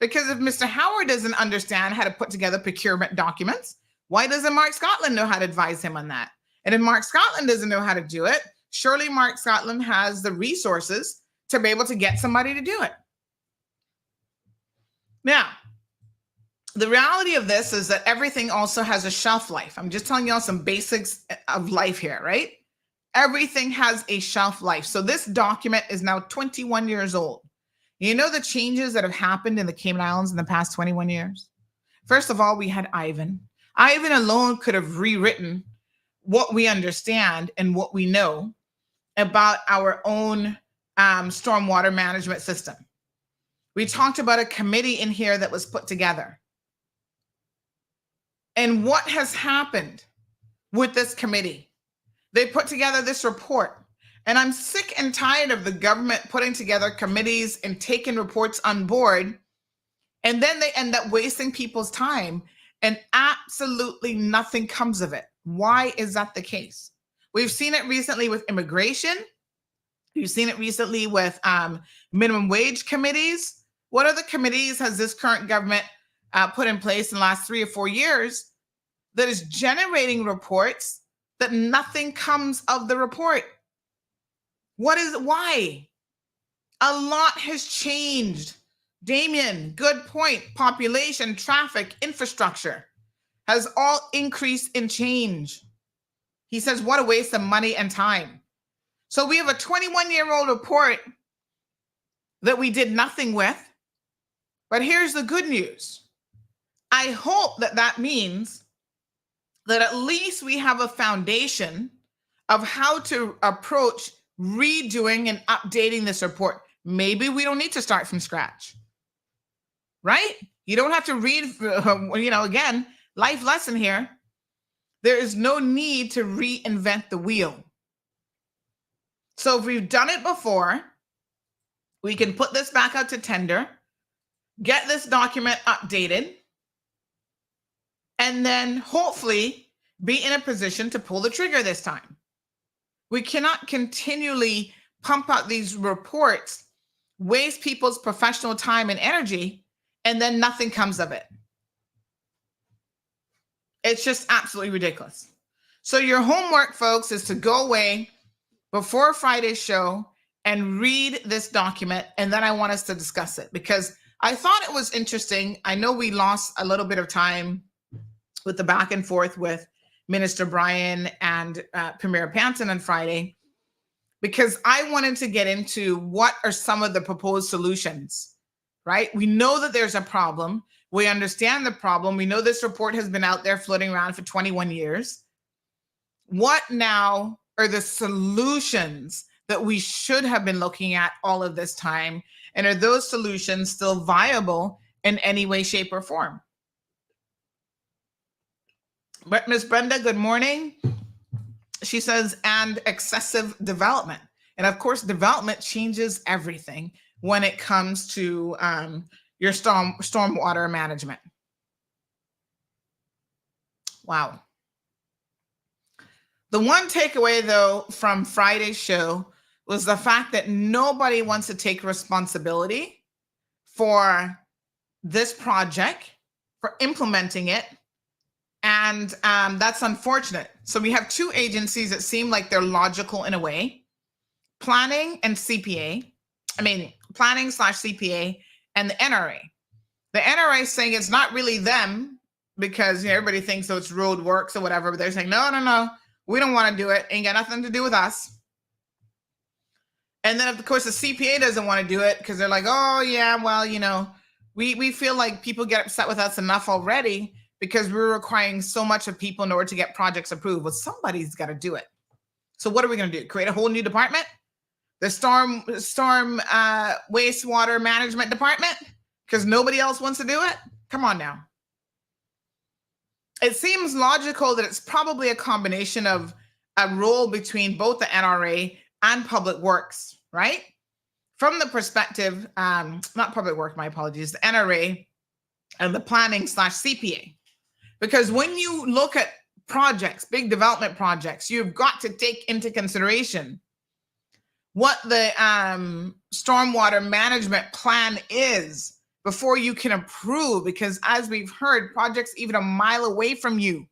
Because if Mr. Howard doesn't understand how to put together procurement documents, why doesn't Mark Scotland know how to advise him on that? And if Mark Scotland doesn't know how to do it, surely Mark Scotland has the resources to be able to get somebody to do it. Now, the reality of this is that everything also has a shelf life. I'm just telling y'all some basics of life here, right? Everything has a shelf life. So this document is now 21 years old. You know the changes that have happened in the Cayman Islands in the past 21 years? First of all, we had Ivan. Ivan alone could have rewritten what we understand and what we know about our own stormwater management system. We talked about a committee in here that was put together. And what has happened with this committee? They put together this report. And I'm sick and tired of the government putting together committees and taking reports on board. And then they end up wasting people's time and absolutely nothing comes of it. Why is that the case? We've seen it recently with immigration. We've seen it recently with minimum wage committees. What other committees has this current government put in place in the last 3 or 4 years that is generating reports that nothing comes of the report? Why? A lot has changed. Damien, good point. Population, traffic, infrastructure has all increased in change. He says, what a waste of money and time. So we have a 21-year-old report that we did nothing with. But here's the good news. I hope that that means that at least we have a foundation of how to approach redoing and updating this report. Maybe we don't need to start from scratch, right? You don't have to read, again, life lesson here. There is no need to reinvent the wheel. So if we've done it before, we can put this back out to tender, get this document updated, and then hopefully be in a position to pull the trigger this time. We cannot continually pump out these reports, waste people's professional time and energy, and then nothing comes of it. It's just absolutely ridiculous. So your homework, folks, is to go away before Friday's show and read this document, and then I want us to discuss it because I thought it was interesting. I know we lost a little bit of time with the back and forth with Minister Bryan and Premier Panton on Friday, because I wanted to get into what are some of the proposed solutions, right? We know that there's a problem. We understand the problem. We know this report has been out there floating around for 21 years. What now are the solutions that we should have been looking at all of this time? And are those solutions still viable in any way, shape, or form? But Miss Brenda, good morning. She says, and excessive development. And of course, development changes everything when it comes to your stormwater management. Wow. The one takeaway, though, from Friday's show was the fact that nobody wants to take responsibility for this project, for implementing it. And that's unfortunate. So we have two agencies that seem like they're logical in a way, planning and CPA. I mean, planning/CPA and the NRA. The NRA is saying it's not really them because everybody thinks it's road works or whatever, but they're saying, no, we don't want to do it. Ain't got nothing to do with us. And then, of course, the CPA doesn't want to do it because they're like, oh, yeah, well, we feel like people get upset with us enough already because we're requiring so much of people in order to get projects approved. Well, somebody's got to do it. So what are we going to do? Create a whole new department? The storm wastewater management department? Because nobody else wants to do it? Come on now. It seems logical that it's probably a combination of a role between both the NRA and Public Works, right? From the perspective, not Public Works, my apologies, the NRA and the planning/CPA. Because when you look at projects, big development projects, you've got to take into consideration what the stormwater management plan is before you can approve, because as we've heard, projects even a mile away from you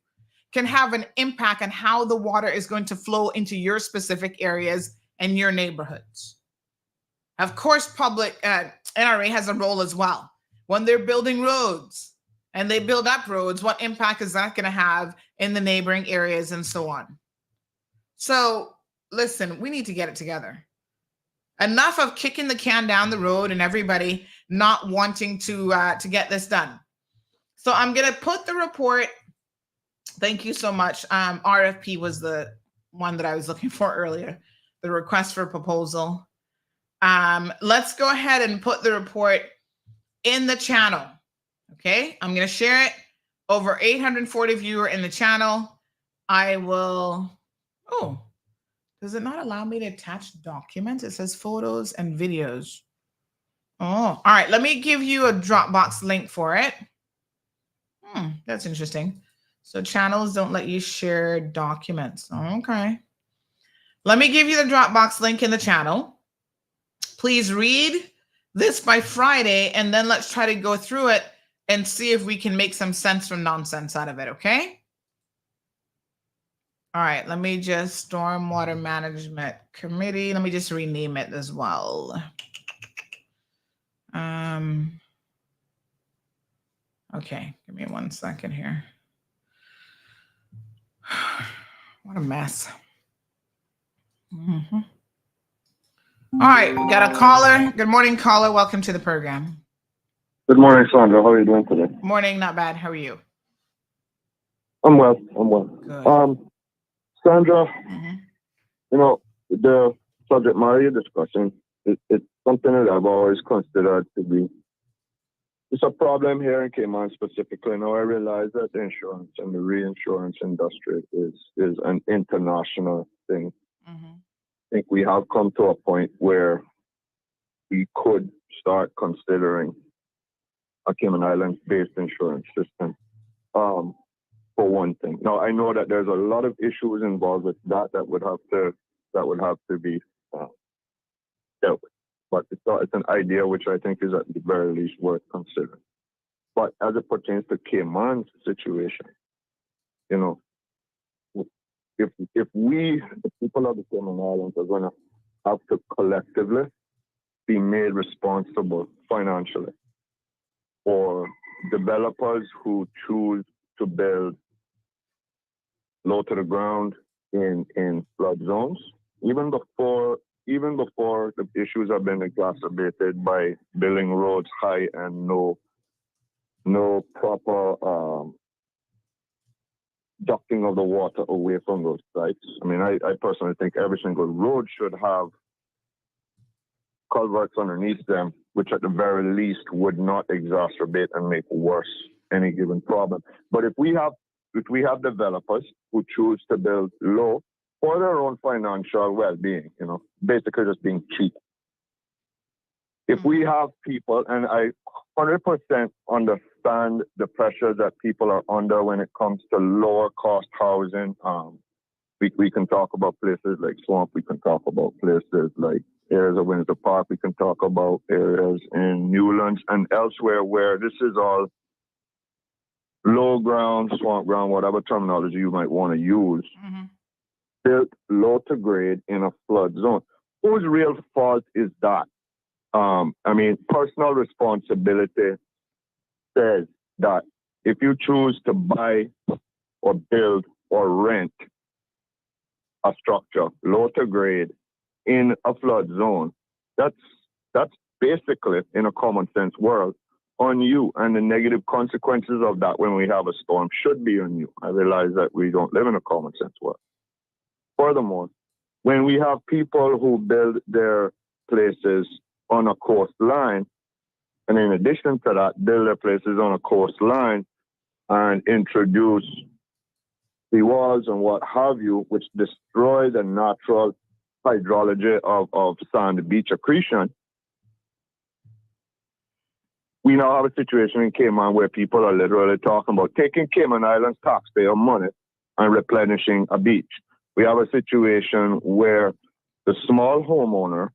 can have an impact on how the water is going to flow into your specific areas and your neighborhoods. Of course, public NRA has a role as well. When they're building roads and they build up roads, what impact is that going to have in the neighboring areas and so on? So listen, we need to get it together. Enough of kicking the can down the road and everybody not wanting to get this done. So I'm going to put the report. Thank you so much. RFP was the one that I was looking for earlier, the request for proposal. Let's go ahead and put the report in the channel. Okay, I'm going to share it. Over 840 viewer in the channel. I will, does it not allow me to attach documents? It says photos and videos. Oh, all right. Let me give you a Dropbox link for it. That's interesting. So channels don't let you share documents. Okay. Let me give you the Dropbox link in the channel. Please read this by Friday, and then let's try to go through it and see if we can make some sense from nonsense out of it, okay? All right, let me just Stormwater Management Committee. Let me just rename it as well. Okay, give me 1 second here. What a mess. All right, we got a caller. Good morning, caller. Welcome to the program. Good morning, Sandra. How are you doing today? Morning, not bad. How are you? I'm well. Good. Sandra, the subject matter you're discussing, it's something that I've always considered to be, it's a problem here in Cayman specifically. Now I realize that the insurance and the reinsurance industry is an international thing. I think we have come to a point where we could start considering a Cayman Islands-based insurance system, for one thing. Now I know that there's a lot of issues involved with that would have to be dealt with. But it's an idea which I think is at the very least worth considering. But as it pertains to Cayman's situation, if we, the people of the Cayman Islands, are going to have to collectively be made responsible financially for developers who choose to build low to the ground in flood zones, even before the issues have been exacerbated by building roads high and no proper ducting of the water away from those sites. I mean, I personally think every single road should have culverts underneath them, which at the very least would not exacerbate and make worse any given problem. But if we have if we have developers who choose to build low for their own financial well-being, basically just being cheap. If we have people, and I 100% understand the pressure that people are under when it comes to lower cost housing. We can talk about places like Swamp. We can talk about places like areas of Windsor Park. We can talk about areas in Newlands and elsewhere where this is all low ground, swamp ground, whatever terminology you might want to use, built low to grade in a flood zone. Whose real fault is that? Personal responsibility says that if you choose to buy or build or rent a structure low to grade in a flood zone, that's basically, in a common sense world, on you, and the negative consequences of that when we have a storm should be on you. I realize that we don't live in a common sense world. Furthermore, when we have people who build their places on a coastline, and in addition to that, build their places on a coastline and introduce the walls and what have you, which destroy the natural hydrology of sand beach accretion, we now have a situation in Cayman where people are literally talking about taking Cayman Islands taxpayer money and replenishing a beach. We have a situation where the small homeowner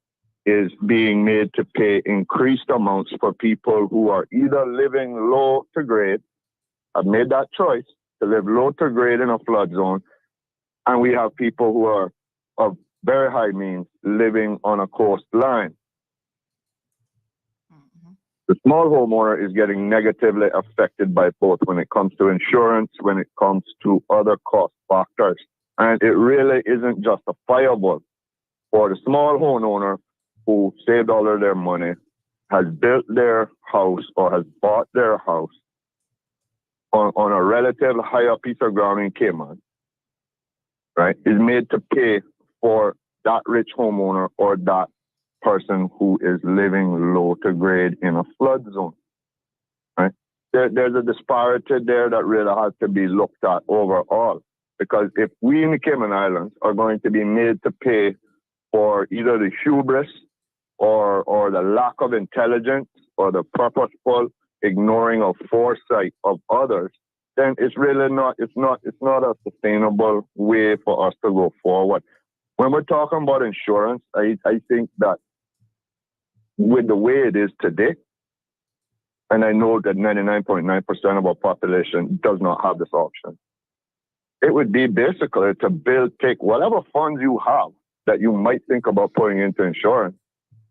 is being made to pay increased amounts for people who are either living low to grade, have made that choice to live low to grade in a flood zone, and we have people who are of very high means living on a coastline. The small homeowner is getting negatively affected by both when it comes to insurance, when it comes to other cost factors. And it really isn't justifiable for the small homeowner who saved all of their money, has built their house or has bought their house on a relatively higher piece of ground in Cayman, right, is made to pay for that rich homeowner or that person who is living low to grade in a flood zone, right? There's a disparity there that really has to be looked at overall. Because if we in the Cayman Islands are going to be made to pay for either the hubris or the lack of intelligence or the purposeful ignoring of foresight of others, then it's really not a sustainable way for us to go forward. When we're talking about insurance, I think that with the way it is today, and I know that 99.9% of our population does not have this option, it would be basically to take whatever funds you have that you might think about putting into insurance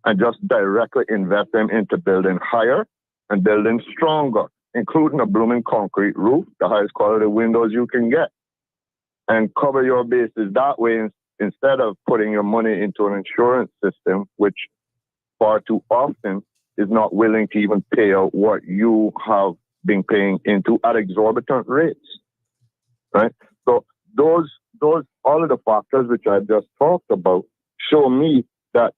and just directly invest them into building higher and building stronger, including a blooming concrete roof, the highest quality windows you can get, and cover your bases that way instead of putting your money into an insurance system, which far too often is not willing to even pay out what you have been paying into at exorbitant rates, right? So those all of the factors which I just talked about show me that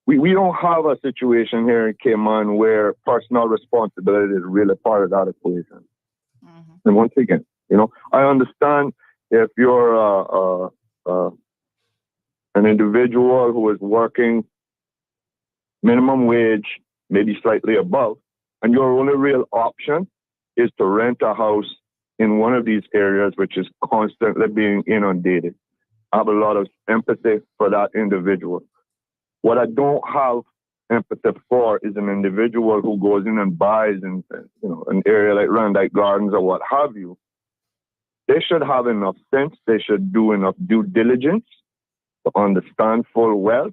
we don't have a situation here in Cayman where personal responsibility is really part of that equation. And once again, I understand if you're an individual who is working minimum wage, maybe slightly above, and your only real option is to rent a house in one of these areas which is constantly being inundated. I have a lot of empathy for that individual. What I don't have empathy for is an individual who goes in and buys in an area like Randite Gardens or what have you. They should have enough sense. They should do enough due diligence to understand full well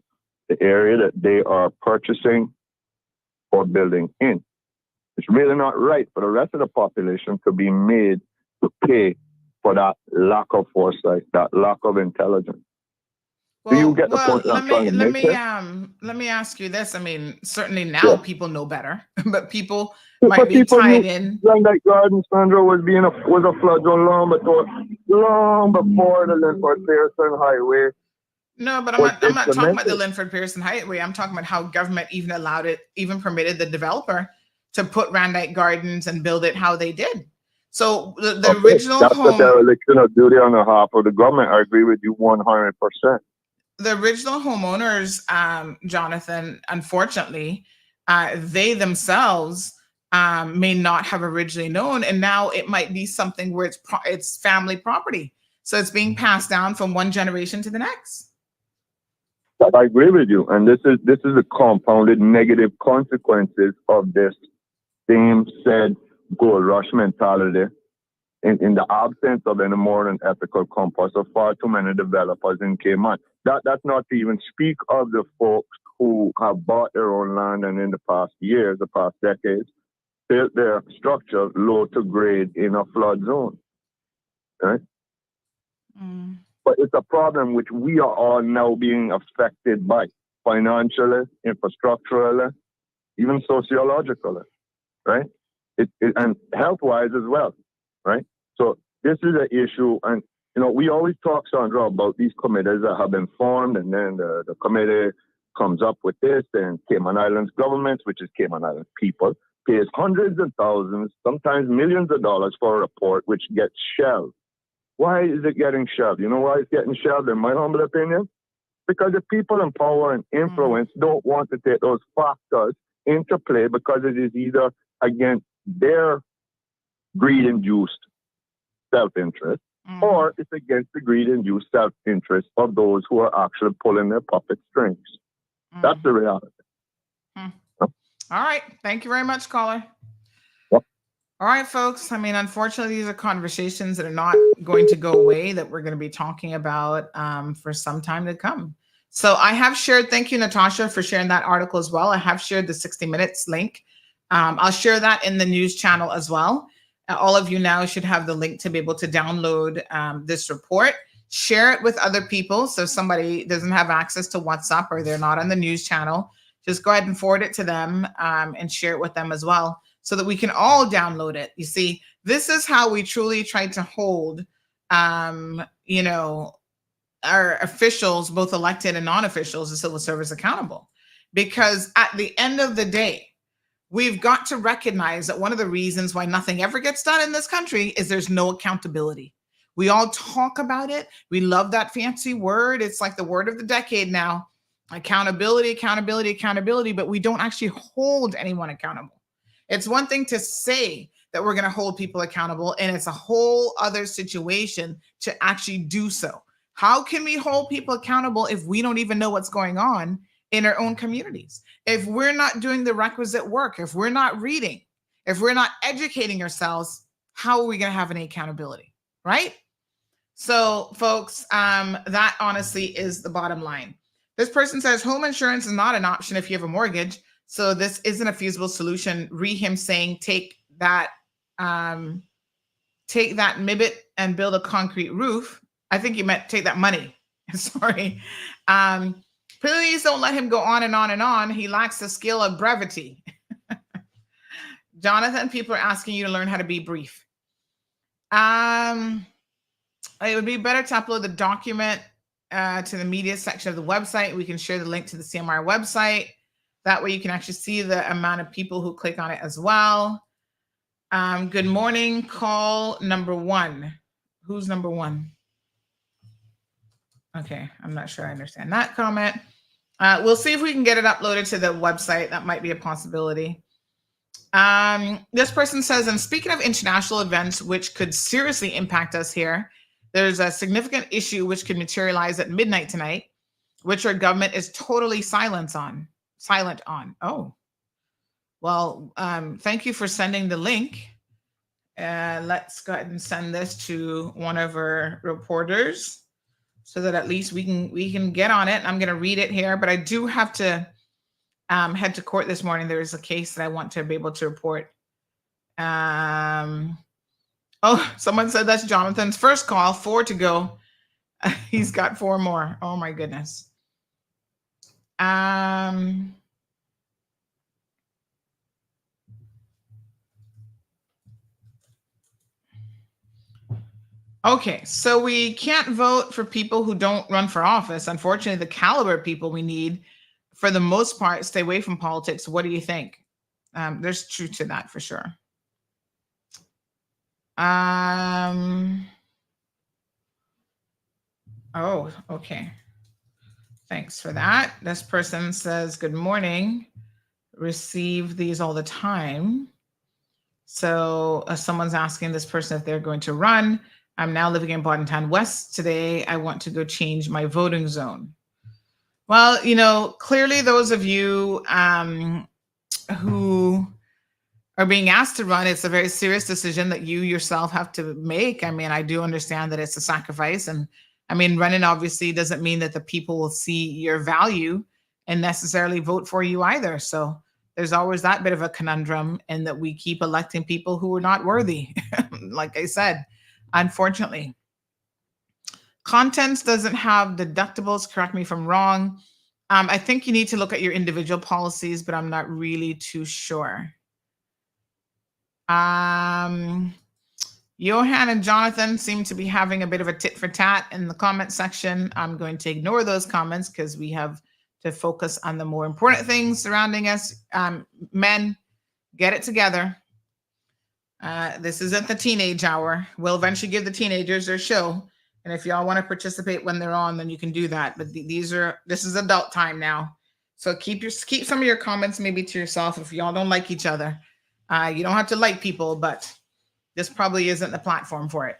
the area that they are purchasing or building in. It's really not right for the rest of the population to be made to pay for that lack of foresight, that lack of intelligence. Do you get the point I'm trying to make here? Let me ask you this. I mean, certainly now people know better, but people might be tied in. Randite Gardens, Sandra, was a flood zone long before the Linford Pearson Highway. No, but I'm not talking about the Linford Pearson Highway. I'm talking about how government even permitted the developer to put Randite Gardens and build it how they did. So the Okay, original that's a home, dereliction of duty on behalf of the government. I agree with you 100%. the original homeowners, Jonathan, unfortunately, they themselves may not have originally known, and now it might be something where it's family property, so it's being passed down from one generation to the next. But I agree with you, and this is the compounded negative consequences of this same said gold rush mentality. In the absence of any moral and ethical compass of far too many developers in Cayman. That's not to even speak of the folks who have bought their own land and in the past years, the past decades, built their structure low to grade in a flood zone. Right? But it's a problem which we are all now being affected by financially, infrastructurally, even sociologically, right? And health-wise as well. Right? So this is an issue, and we always talk, Sandra, about these committees that have been formed, and then the committee comes up with this, and Cayman Islands government, which is Cayman Islands people, pays hundreds of thousands, sometimes millions of dollars for a report which gets shelved. Why is it getting shelved? You know why it's getting shelved, in my humble opinion? Because the people in power and influence don't want to take those factors into play because it is either against their greed-induced self-interest, or it's against the greed-induced self-interest of those who are actually pulling their puppet strings. That's the reality. All right. Thank you very much, caller. Yep. All right, folks. I mean, unfortunately, these are conversations that are not going to go away, that we're going to be talking about for some time to come. So I have shared, thank you, Natasha, for sharing that article as well. I have shared the 60 Minutes link. I'll share that in the news channel as well. All of you now should have the link to be able to download this report. Share it with other people. So if somebody doesn't have access to WhatsApp or they're not on the news channel, just go ahead and forward it to them and share it with them as well, so that we can all download it. You see, this is how we truly try to hold, our officials, both elected and non-officials, the civil service, accountable. Because at the end of the day, we've got to recognize that one of the reasons why nothing ever gets done in this country is there's no accountability. We all talk about it. We love that fancy word. It's like the word of the decade now. Accountability, accountability, accountability, but we don't actually hold anyone accountable. It's one thing to say that we're going to hold people accountable, and it's a whole other situation to actually do so. How can we hold people accountable if we don't even know what's going on in our own communities? If we're not doing the requisite work, if we're not reading, if we're not educating ourselves, how are we going to have any accountability, right? So, folks, that honestly is the bottom line. This person says home insurance is not an option if you have a mortgage, so this isn't a feasible solution. Read him saying take that MIBIT and build a concrete roof. I think he meant take that money. Sorry. Please don't let him go on and on and on. He lacks the skill of brevity. Jonathan, people are asking you to learn how to be brief. It would be better to upload the document to the media section of the website. We can share the link to the CMR website. That way you can actually see the amount of people who click on it as well. Good morning. Call number 1. Who's number 1? Okay, I'm not sure I understand that comment. We'll see if we can get it uploaded to the website. That might be a possibility. This person says, and speaking of international events, which could seriously impact us here, there's a significant issue which could materialize at midnight tonight, which our government is totally silent on. Oh, well, thank you for sending the link. Let's go ahead and send this to one of our reporters so that at least we can get on it. I'm going to read it here, but I do have to head to court this morning. There is a case that I want to be able to report. Oh, someone said that's Jonathan's first call, 4 to go. He's got 4 more. Oh my goodness. Okay, so we can't vote for people who don't run for office. Unfortunately, the caliber of people we need, for the most part, stay away from politics. What do you think? There's truth to that for sure. Oh, okay. Thanks for that. This person says, good morning. Receive these all the time. So someone's asking this person if they're going to run. I'm now living in Bordentown West today. I want to go change my voting zone. Well, clearly those of you who are being asked to run, it's a very serious decision that you yourself have to make. I mean, I do understand that it's a sacrifice. And I mean, running obviously doesn't mean that the people will see your value and necessarily vote for you either. So there's always that bit of a conundrum, and that we keep electing people who are not worthy. Like I said, unfortunately. Contents doesn't have deductibles. Correct me if I'm wrong. I think you need to look at your individual policies, but I'm not really too sure. Johan and Jonathan seem to be having a bit of a tit for tat in the comment section. I'm going to ignore those comments because we have to focus on the more important things surrounding us. Men, get it together. This isn't the teenage hour. We'll eventually give the teenagers their show. And if y'all want to participate when they're on, then you can do that. But this is adult time now. So keep some of your comments maybe to yourself if y'all don't like each other. You don't have to like people, but this probably isn't the platform for it.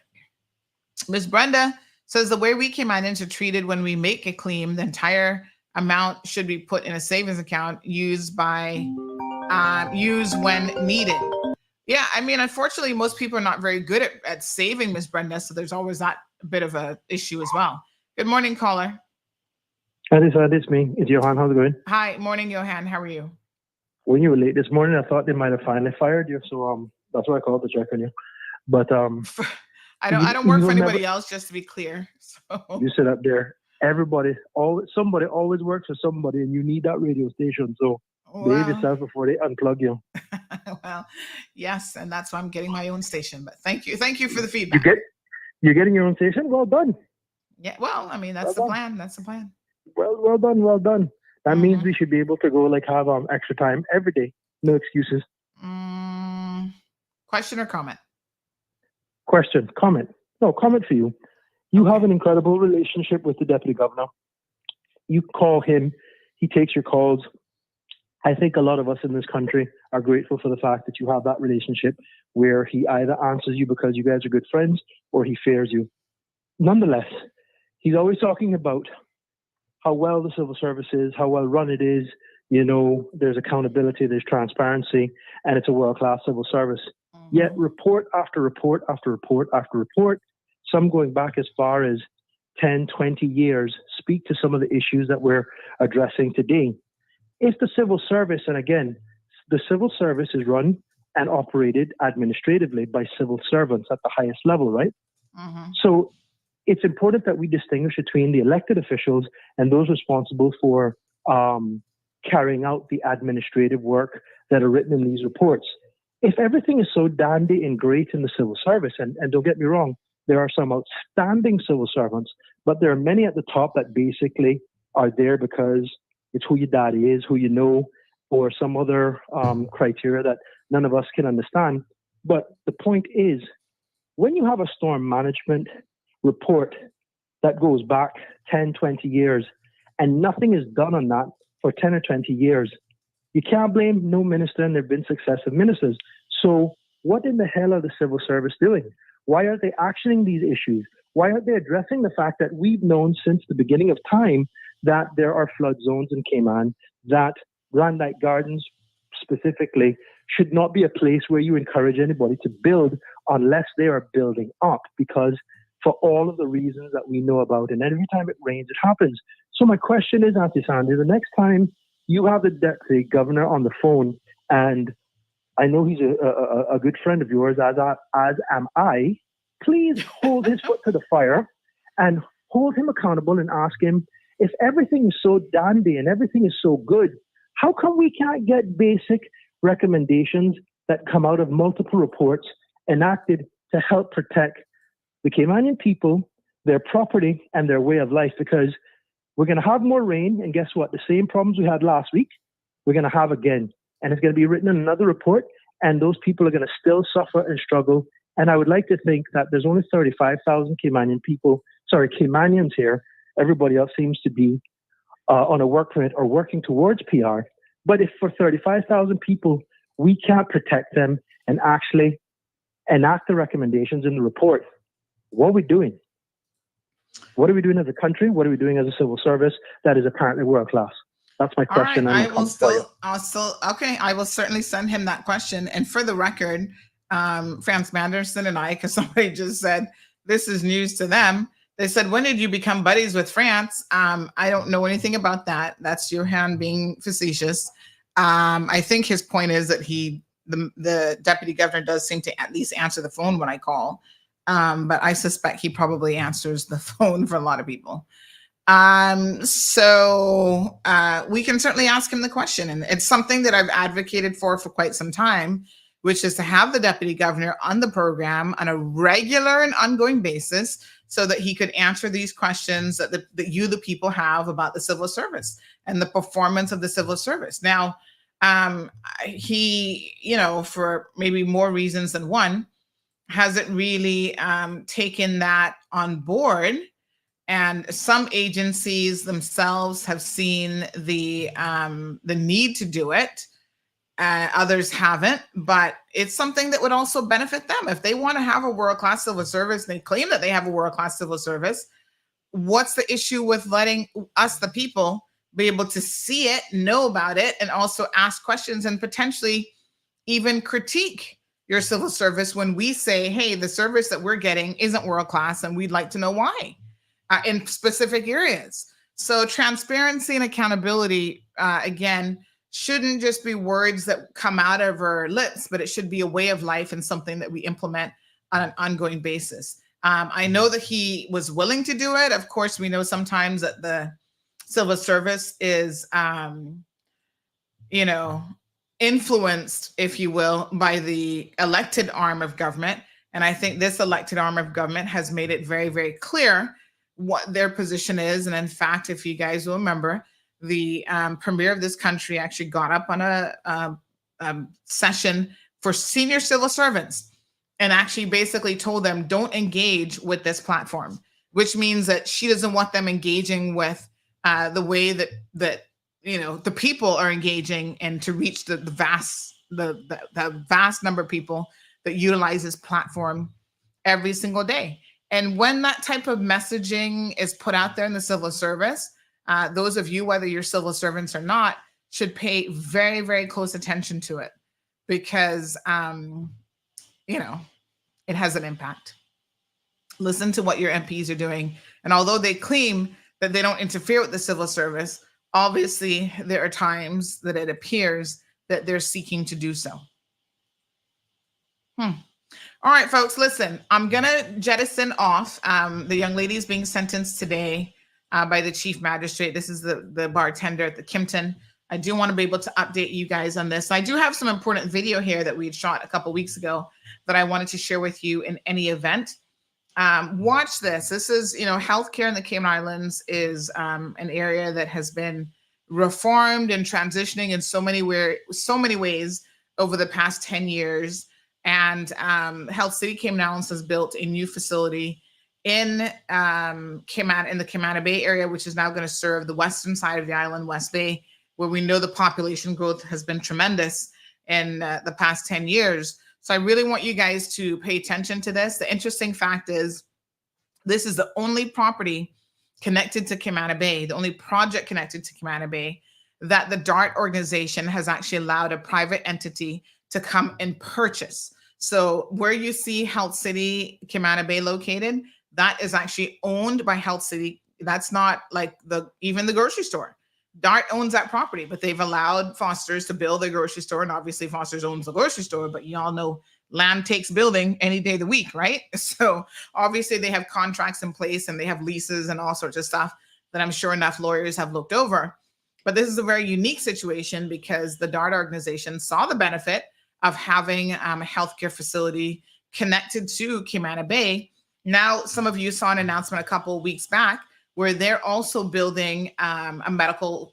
Ms. Brenda says the way we came managed are treated when we make a claim, the entire amount should be put in a savings account used when needed. Yeah, I mean, unfortunately, most people are not very good at saving, Ms. Brenda, so there's always that bit of a issue as well. Good morning, caller. It's me. It's Johan. How's it going? Hi, morning, Johan. How are you? When you were late this morning, I thought they might have finally fired you, so that's why I called to check on you. But I don't work for anybody else, just to be clear. So you sit up there. Somebody always works for somebody, and you need that radio station. So behave yourself before they unplug you. Well, yes, and that's why I'm getting my own station. But thank you for the feedback. You're getting your own station. Well done. Yeah. Well, I mean, that's the plan. That's the plan. Well done. That means we should be able to go have extra time every day. No excuses. Question or comment? Question. Comment. No, comment for you. You have an incredible relationship with the deputy governor. You call him. He takes your calls. I think a lot of us in this country are grateful for the fact that you have that relationship where he either answers you because you guys are good friends or he fears you. Nonetheless, he's always talking about how well the civil service is, how well run it is. There's accountability, there's transparency, and it's a world-class civil service. Yet report after report after report after report, some going back as far as 10, 20 years, speak to some of the issues that we're addressing today. If the civil service, and again, the civil service is run and operated administratively by civil servants at the highest level, right? So it's important that we distinguish between the elected officials and those responsible for carrying out the administrative work that are written in these reports. If everything is so dandy and great in the civil service, and don't get me wrong, there are some outstanding civil servants, but there are many at the top that basically are there because it's who your daddy is, who you know, or some other criteria that none of us can understand. But the point is, when you have a storm management report that goes back 10, 20 years, and nothing is done on that for 10 or 20 years, you can't blame no minister, and there have been successive ministers. So what in the hell are the civil service doing? Why aren't they actioning these issues? Why aren't they addressing the fact that we've known since the beginning of time that there are flood zones in Cayman, that Grandite Gardens specifically should not be a place where you encourage anybody to build unless they are building up, because for all of the reasons that we know about, and every time it rains, it happens. So my question is, Auntie Sandy, the next time you have the deputy governor on the phone, and I know he's a good friend of yours, as am I, please hold his foot to the fire and hold him accountable and ask him, if everything is so dandy and everything is so good, how come we can't get basic recommendations that come out of multiple reports enacted to help protect the Caymanian people, their property, and their way of life? Because we're going to have more rain, and guess what? The same problems we had last week, we're going to have again. And it's going to be written in another report, and those people are going to still suffer and struggle And I would like to think that there's only 35,000 Caymanians here. Everybody else seems to be on a work permit or working towards PR. But if for 35,000 people, we can't protect them and actually enact the recommendations in the report, what are we doing? What are we doing as a country? What are we doing as a civil service that is apparently world class? That's my question. All right, I will certainly send him that question. And for the record, Franz Manderson and I, because somebody just said this is news to them. They said, when did you become buddies with France? I don't know anything about that. That's your hand being facetious. I think his point is that the deputy governor does seem to at least answer the phone when I call. But I suspect he probably answers the phone for a lot of people. So we can certainly ask him the question. And it's something that I've advocated for quite some time, which is to have the deputy governor on the program on a regular and ongoing basis so that he could answer these questions that you, the people, have about the civil service and the performance of the civil service. Now, he, for maybe more reasons than one, hasn't really taken that on board. And some agencies themselves have seen the need to do it. Others haven't, but it's something that would also benefit them. If they want to have a world-class civil service, and they claim that they have a world-class civil service, what's the issue with letting us, the people, be able to see it, know about it, and also ask questions and potentially even critique your civil service when we say, hey, the service that we're getting isn't world-class and we'd like to know why in specific areas. So transparency and accountability, again, shouldn't just be words that come out of our lips, but it should be a way of life and something that we implement on an ongoing basis. I know that he was willing to do it. Of course, we know sometimes that the civil service is, influenced, if you will, by the elected arm of government. And I think this elected arm of government has made it very, very clear what their position is. And in fact, if you guys will remember, the premier of this country actually got up on a session for senior civil servants and actually basically told them, don't engage with this platform, which means that she doesn't want them engaging with the way that the people are engaging, and to reach the vast number of people that utilize this platform every single day. And when that type of messaging is put out there in the civil service, those of you, whether you're civil servants or not, should pay very, very close attention to it, because, it has an impact. Listen to what your MPs are doing. And although they claim that they don't interfere with the civil service, obviously there are times that it appears that they're seeking to do so. All right, folks, listen, I'm going to jettison off. The young lady is being sentenced today by the chief magistrate. This is the bartender at the Kimpton. I do want to be able to update you guys on this. I do have some important video here that we had shot a couple weeks ago that I wanted to share with you in any event. Watch this. This is, healthcare in the Cayman Islands is an area that has been reformed and transitioning in so many ways over the past 10 years. And Health City Cayman Islands has built a new facility in the Camana Bay area, which is now going to serve the western side of the island, West Bay, where we know the population growth has been tremendous in the past 10 years. So I really want you guys to pay attention to this. The interesting fact is this is the only property connected to Camana Bay, the only project connected to Camana Bay that the DART organization has actually allowed a private entity to come and purchase. So where you see Health City Camana Bay located, that is actually owned by Health City. That's not like even the grocery store. DART owns that property, but they've allowed Foster's to build a grocery store. And obviously Foster's owns the grocery store, but y'all know land takes building any day of the week, right? So obviously they have contracts in place and they have leases and all sorts of stuff that I'm sure enough lawyers have looked over. But this is a very unique situation because the DART organization saw the benefit of having a healthcare facility connected to Camana Bay. Now, some of you saw an announcement a couple of weeks back where they're also building a medical,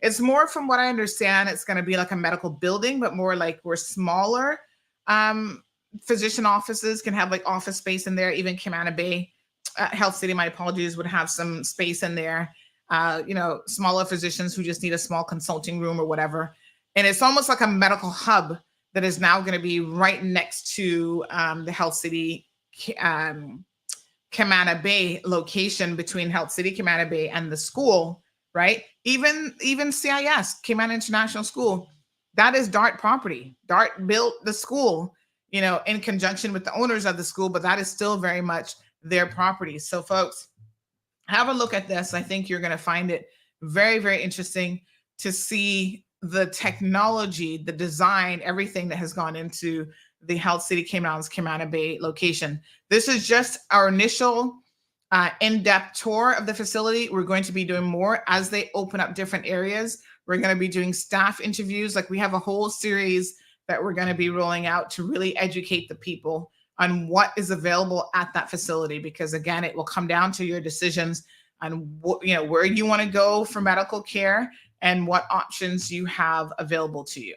it's more from what I understand, it's going to be like a medical building, but more like we're smaller physician offices can have like office space in there. Even Camana Bay Health City, my apologies, would have some space in there. Smaller physicians who just need a small consulting room or whatever. And it's almost like a medical hub that is now going to be right next to the Health City Camana Bay location, between Health City Camana Bay and the school, right? Even CIS, Camana International School, that is DART property. DART built the school, in conjunction with the owners of the school, but that is still very much their property. So folks, have a look at this. I think you're going to find it very, very interesting to see the technology, the design, everything that has gone into the Health City Cayman Islands Camana Bay location. This is just our initial in-depth tour of the facility. We're going to be doing more as they open up different areas. We're going to be doing staff interviews. Like, we have a whole series that we're going to be rolling out to really educate the people on what is available at that facility, because again, it will come down to your decisions on where you want to go for medical care and what options you have available to you.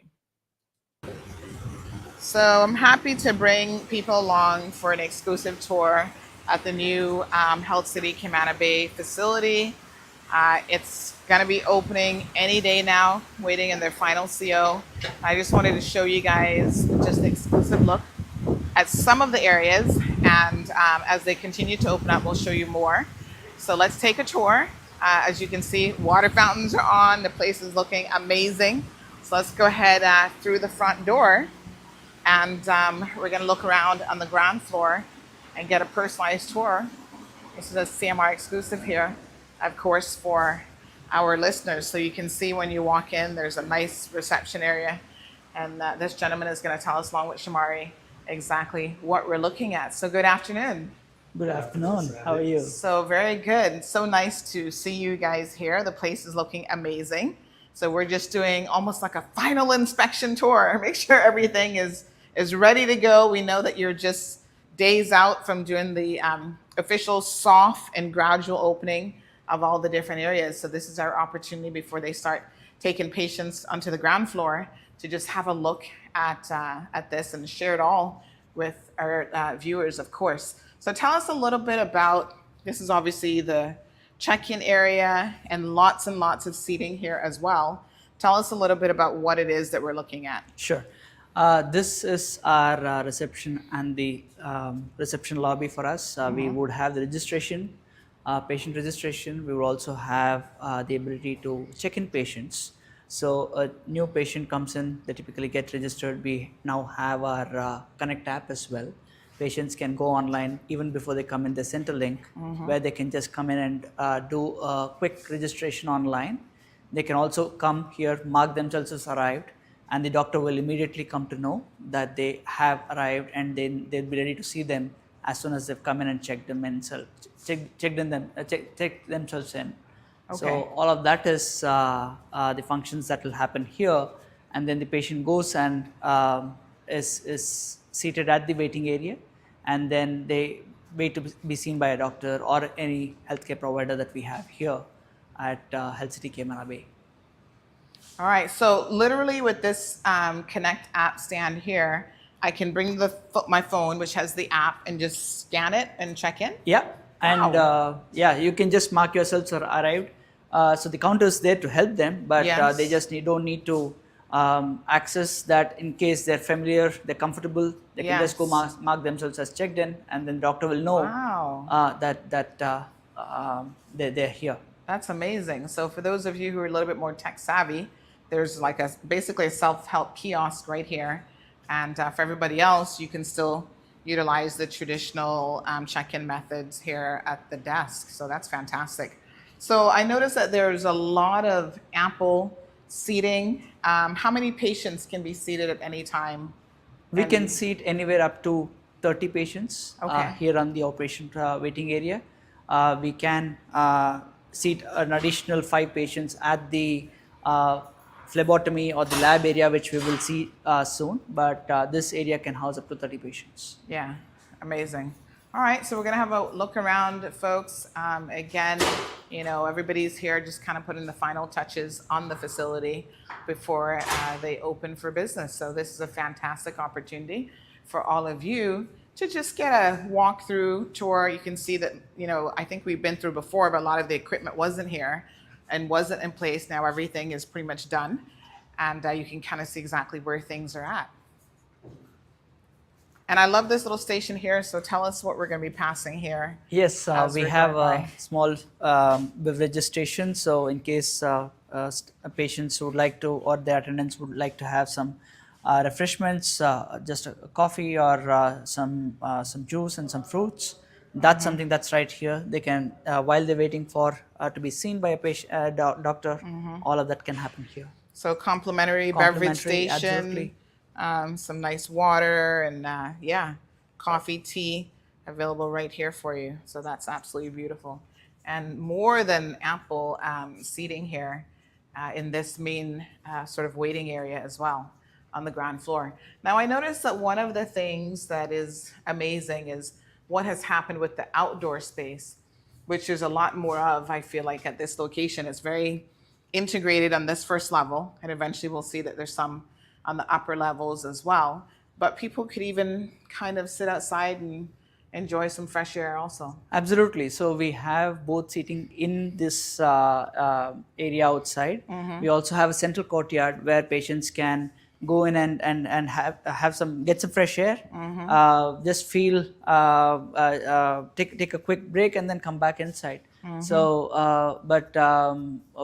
So I'm happy to bring people along for an exclusive tour at the new Health City Camana Bay facility. It's going to be opening any day now, waiting in their final CO. I just wanted to show you guys just an exclusive look at some of the areas, and as they continue to open up, we'll show you more. So let's take a tour. As you can see, water fountains are on. The place is looking amazing. So let's go ahead through the front door, and we're going to look around on the ground floor and get a personalized tour. This is a CMR exclusive here, of course, for our listeners. So you can see when you walk in, there's a nice reception area, and this gentleman is going to tell us, along with Shamari, exactly what we're looking at. So good afternoon. Good afternoon. How are you? So very good. So nice to see you guys here. The place is looking amazing. So we're just doing almost like a final inspection tour. Make sure everything is ready to go. We know that you're just days out from doing the official soft and gradual opening of all the different areas. So this is our opportunity before they start taking patients onto the ground floor to just have a look at this and share it all with our viewers, of course. So tell us a little bit about, this is obviously the check-in area and lots of seating here as well. Tell us a little bit about what it is that we're looking at. Sure. This is our reception and the reception lobby for us. We would have the registration, patient registration. We will also have the ability to check in patients. So a new patient comes in, they typically get registered. We now have our Connect app as well. Patients can go online even before they come in the center link, where they can just come in and do a quick registration online. They can also come here, mark themselves as arrived, and the doctor will immediately come to know that they have arrived, and then they'll be ready to see them as soon as they've come in and checked themselves in. Okay. So all of that is the functions that will happen here, and then the patient goes and is seated at the waiting area, and then they wait to be seen by a doctor or any healthcare provider that we have here at Health City Camana Bay. All right, so literally with this Connect app stand here, I can bring my phone, which has the app, and just scan it and check in? Yeah, and Wow. you can just mark yourselves or arrived. So the counter is there to help them, but Yes. they just don't need to access that. In case they're familiar, they're comfortable, they can just go Yes. mark themselves as checked in, and then doctor will know Wow. that they're here. That's amazing. So for those of you who are a little bit more tech savvy, there's like basically a self-help kiosk right here. And for everybody else, you can still utilize the traditional check-in methods here at the desk. So that's fantastic. So I noticed that there's a lot of ample seating. How many patients can be seated at any time? We can seat anywhere up to 30 patients Okay. here on the operation waiting area. We can seat an additional 5 patients at the phlebotomy or the lab area, which we will see soon. But this area can house up to 30 patients. Yeah, amazing. All right, so we're gonna have a look around, folks. Again, everybody's here just kind of putting the final touches on the facility before they open for business. So this is a fantastic opportunity for all of you to just get a walkthrough tour. You can see that, I think we've been through before, but a lot of the equipment wasn't here and wasn't in place. Now everything is pretty much done, and you can kind of see exactly where things are at. And I love this little station here, so tell us what we're going to be passing here. Yes, we we're have going a by. small beverage station, so in case patients would like to, or the attendants would like to have some refreshments, just a coffee or some juice and some fruits. That's something that's right here. They can, while they're waiting for to be seen by a patient, doctor, all of that can happen here. So complimentary beverage Complimentary, station, absolutely. some nice water, and coffee, tea available right here for you. So that's absolutely beautiful. And more than ample seating here in this main sort of waiting area as well on the ground floor. Now I noticed that one of the things that is amazing is what has happened with the outdoor space, which there's a lot more of, I feel like, at this location. It's very integrated on this first level, and eventually we'll see that there's some on the upper levels as well. But people could even kind of sit outside and enjoy some fresh air also. Absolutely. So we have both seating in this area outside. We also have a central courtyard where patients can go in and get some fresh air, just feel, take a quick break and then come back inside. So, but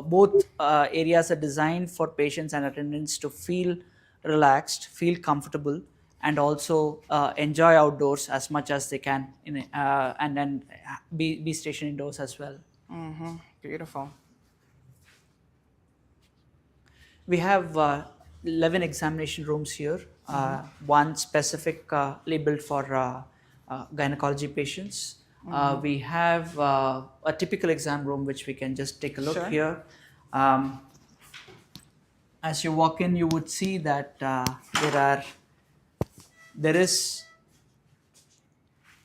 both areas are designed for patients and attendants to feel relaxed, feel comfortable, and also enjoy outdoors as much as they can, and then be stationed indoors as well. Beautiful. We have 11 examination rooms here, one specific labeled for gynecology patients. We have a typical exam room which we can just take a look here. As you walk in, you would see that there is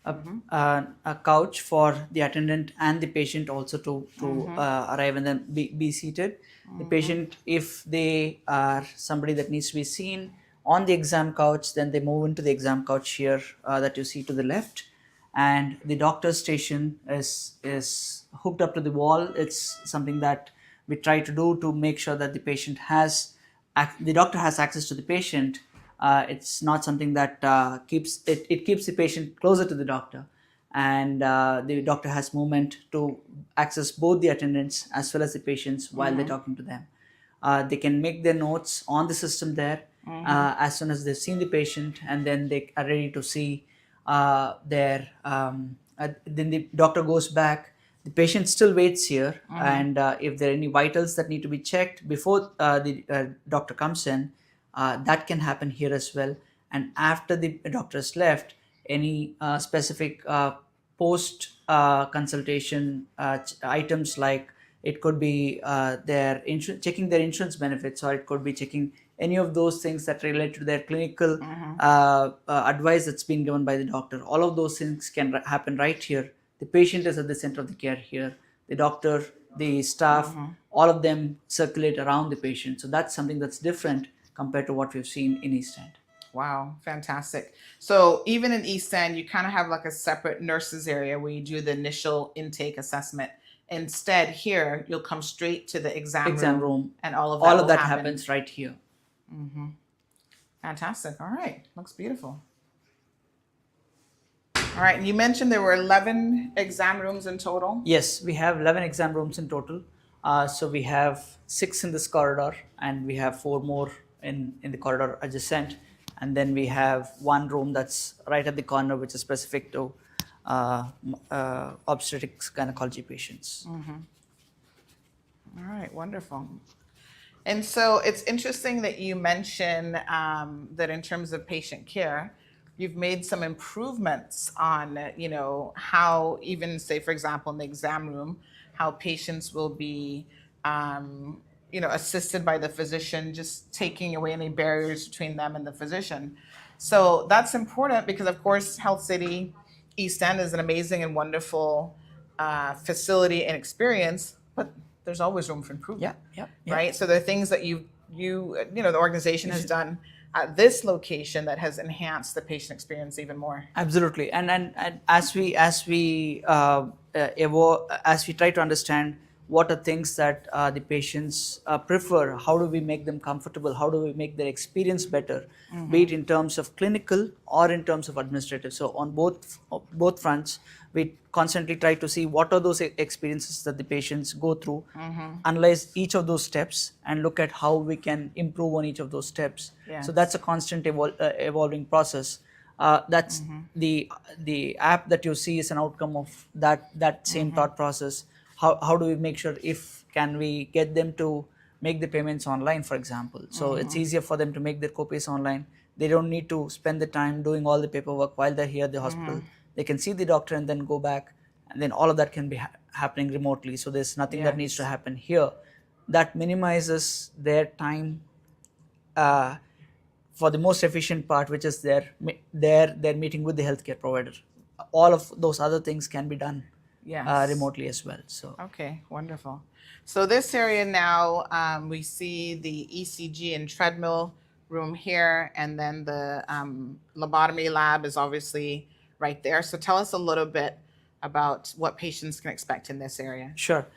a couch for the attendant and the patient also to arrive and then be seated. The patient, if they are somebody that needs to be seen on the exam couch, then they move into the exam couch here that you see to the left. And the doctor's station is hooked up to the wall. It's something that we try to do to make sure that the doctor has access to the patient. It's not something that keeps the patient closer to the doctor, and the doctor has movement to access both the attendants as well as the patients while they're talking to them. They can make their notes on the system there as soon as they've seen the patient, and then they are ready to see then the doctor goes back. The patient still waits here, and if there are any vitals that need to be checked before the doctor comes in, that can happen here as well. And after the doctor has left, any specific post consultation items, like it could be checking their insurance benefits, or it could be checking any of those things that relate to their clinical advice that's been given by the doctor. All of those things can happen right here. The patient is at the center of the care here. The doctor, the staff, all of them circulate around the patient. So that's something that's different compared to what we've seen in East End. Wow, fantastic. So even in East End, you kind of have like a separate nurses area where you do the initial intake assessment. Instead, here, you'll come straight to the exam room, and all of that happens right here. Fantastic. All right. Looks beautiful. All right. And you mentioned there were 11 exam rooms in total? Yes, we have 11 exam rooms in total. So we have 6 in this corridor, and we have 4 more in the corridor adjacent. And then we have one room that's right at the corner, which is specific to obstetrics gynecology patients. All right. Wonderful. And so it's interesting that you mention that in terms of patient care, you've made some improvements on, how even, say, for example, in the exam room, how patients will be, assisted by the physician, just taking away any barriers between them and the physician. So that's important because, of course, Health City East End is an amazing and wonderful facility and experience, but there's always room for improvement. Yeah. Right? So there are things that the organization has done at this location that has enhanced the patient experience even more. Absolutely, and as we as we try to understand what are things that the patients prefer, how do we make them comfortable, how do we make their experience better, be it in terms of clinical or in terms of administrative. So on both fronts, we constantly try to see what are those experiences that the patients go through, analyze each of those steps, and look at how we can improve on each of those steps. So that's a constant evolving process. That's the app that you see is an outcome of that same thought process. How do we make sure, if can we get them to make the payments online, for example? So it's easier for them to make their copays online. They don't need to spend the time doing all the paperwork while they're here at the hospital. They can see the doctor and then go back, and then all of that can be happening remotely. So there's nothing that needs to happen here. That minimizes their time for the most efficient part, which is their meeting with the healthcare provider. All of those other things can be done remotely as well. So okay, wonderful. So this area now, we see the ECG and treadmill room here, and then the lobotomy lab is obviously right there. So tell us a little bit about what patients can expect in this area. Sure.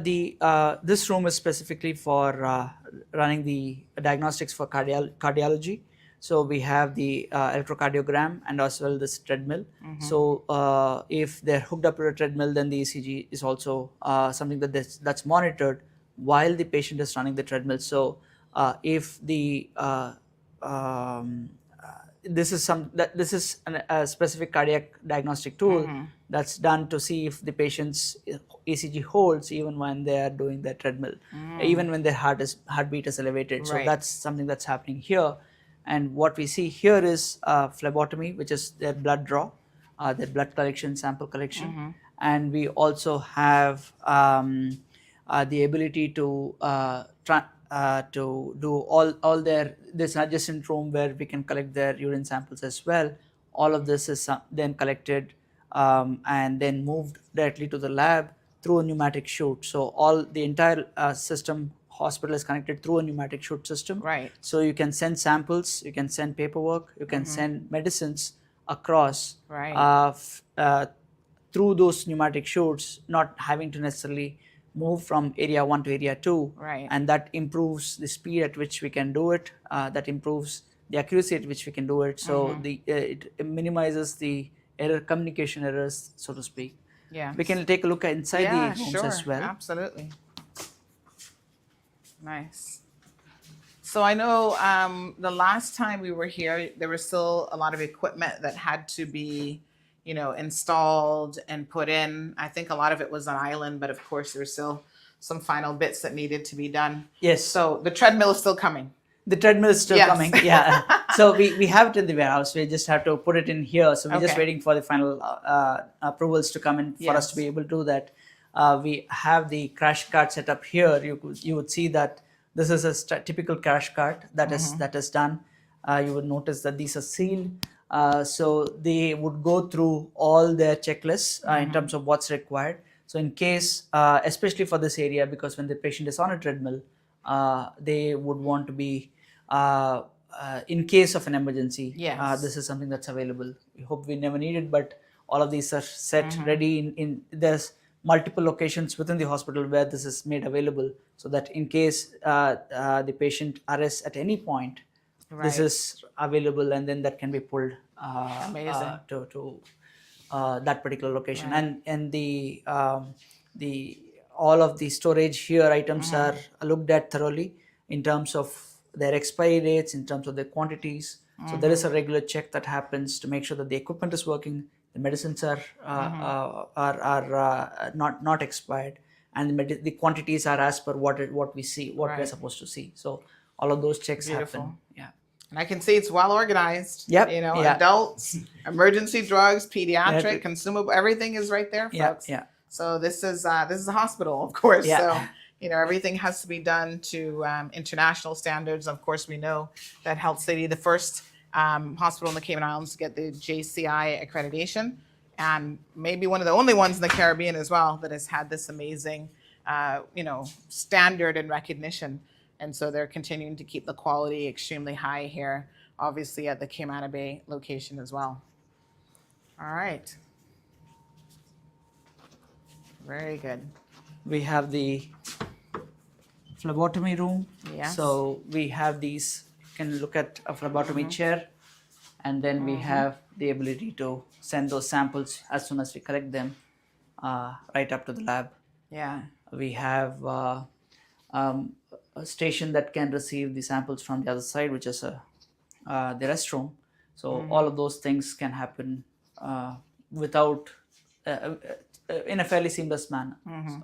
This room is specifically for running the diagnostics for cardiology. So we have the electrocardiogram and as well this treadmill. So if they're hooked up to a treadmill, then the ECG is also something that's monitored while the patient is running the treadmill. So if the this is a specific cardiac diagnostic tool that's done to see if the patient's ECG holds even when they are doing their treadmill, even when their heartbeat is elevated. So that's something that's happening here. And what we see here is phlebotomy, which is their blood draw, their blood collection, sample collection. And we also have the ability to do all this adjacent room where we can collect their urine samples as well. All of this is then collected and then moved directly to the lab through a pneumatic chute. So the entire hospital is connected through a pneumatic chute system. So you can send samples, you can send paperwork, you can send medicines across through those pneumatic chutes, not having to necessarily move from area 1 to area 2, and that improves the speed at which we can do it, that improves the accuracy at which we can do it. So it minimizes the communication errors, so to speak. We can take a look at inside the rooms as well. Absolutely. Nice. So I know the last time we were here, there was still a lot of equipment that had to be installed and put in. I think a lot of it was on island, but of course there's still some final bits that needed to be done. Yes. So the treadmill is still coming. The treadmill is still coming. Yeah. So we have it in the warehouse. We just have to put it in here. So we're just waiting for the final approvals to come in for us to be able to do that. We have the crash cart set up here. You would see that this is a typical crash cart that is done. You would notice that these are sealed. So they would go through all their checklists in terms of what's required. So in case, especially for this area, because when the patient is on a treadmill, they would want to be, in case of an emergency, this is something that's available. We hope we never need it, but all of these are set ready. There's multiple locations within the hospital where this is made available, so that in case the patient arrests at any point, this is available, and then that can be pulled to that particular location. And the all of the storage here items are looked at thoroughly in terms of their expiry dates, in terms of their quantities. So there is a regular check that happens to make sure that the equipment is working, the medicines are not expired, and the quantities are as per what we see, what we're supposed to see. So all of those checks happen. Yeah. And I can see it's well organized. Yep. Adults, emergency drugs, pediatric, consumable, everything is right there, folks. Yeah. So this is a hospital, of course. Yeah. So everything has to be done to international standards. Of course, we know that Health City, the first hospital in the Cayman Islands to get the JCI accreditation, and maybe one of the only ones in the Caribbean as well that has had this amazing, standard and recognition. And so they're continuing to keep the quality extremely high here, obviously at the Cayman Bay location as well. All right. Very good. We have the phlebotomy room. Yes. So we have these, you can look at a phlebotomy chair, and then we have the ability to send those samples as soon as we collect them right up to the lab. Yeah. We have a station that can receive the samples from the other side, which is the restroom. So all of those things can happen without in a fairly seamless manner. So.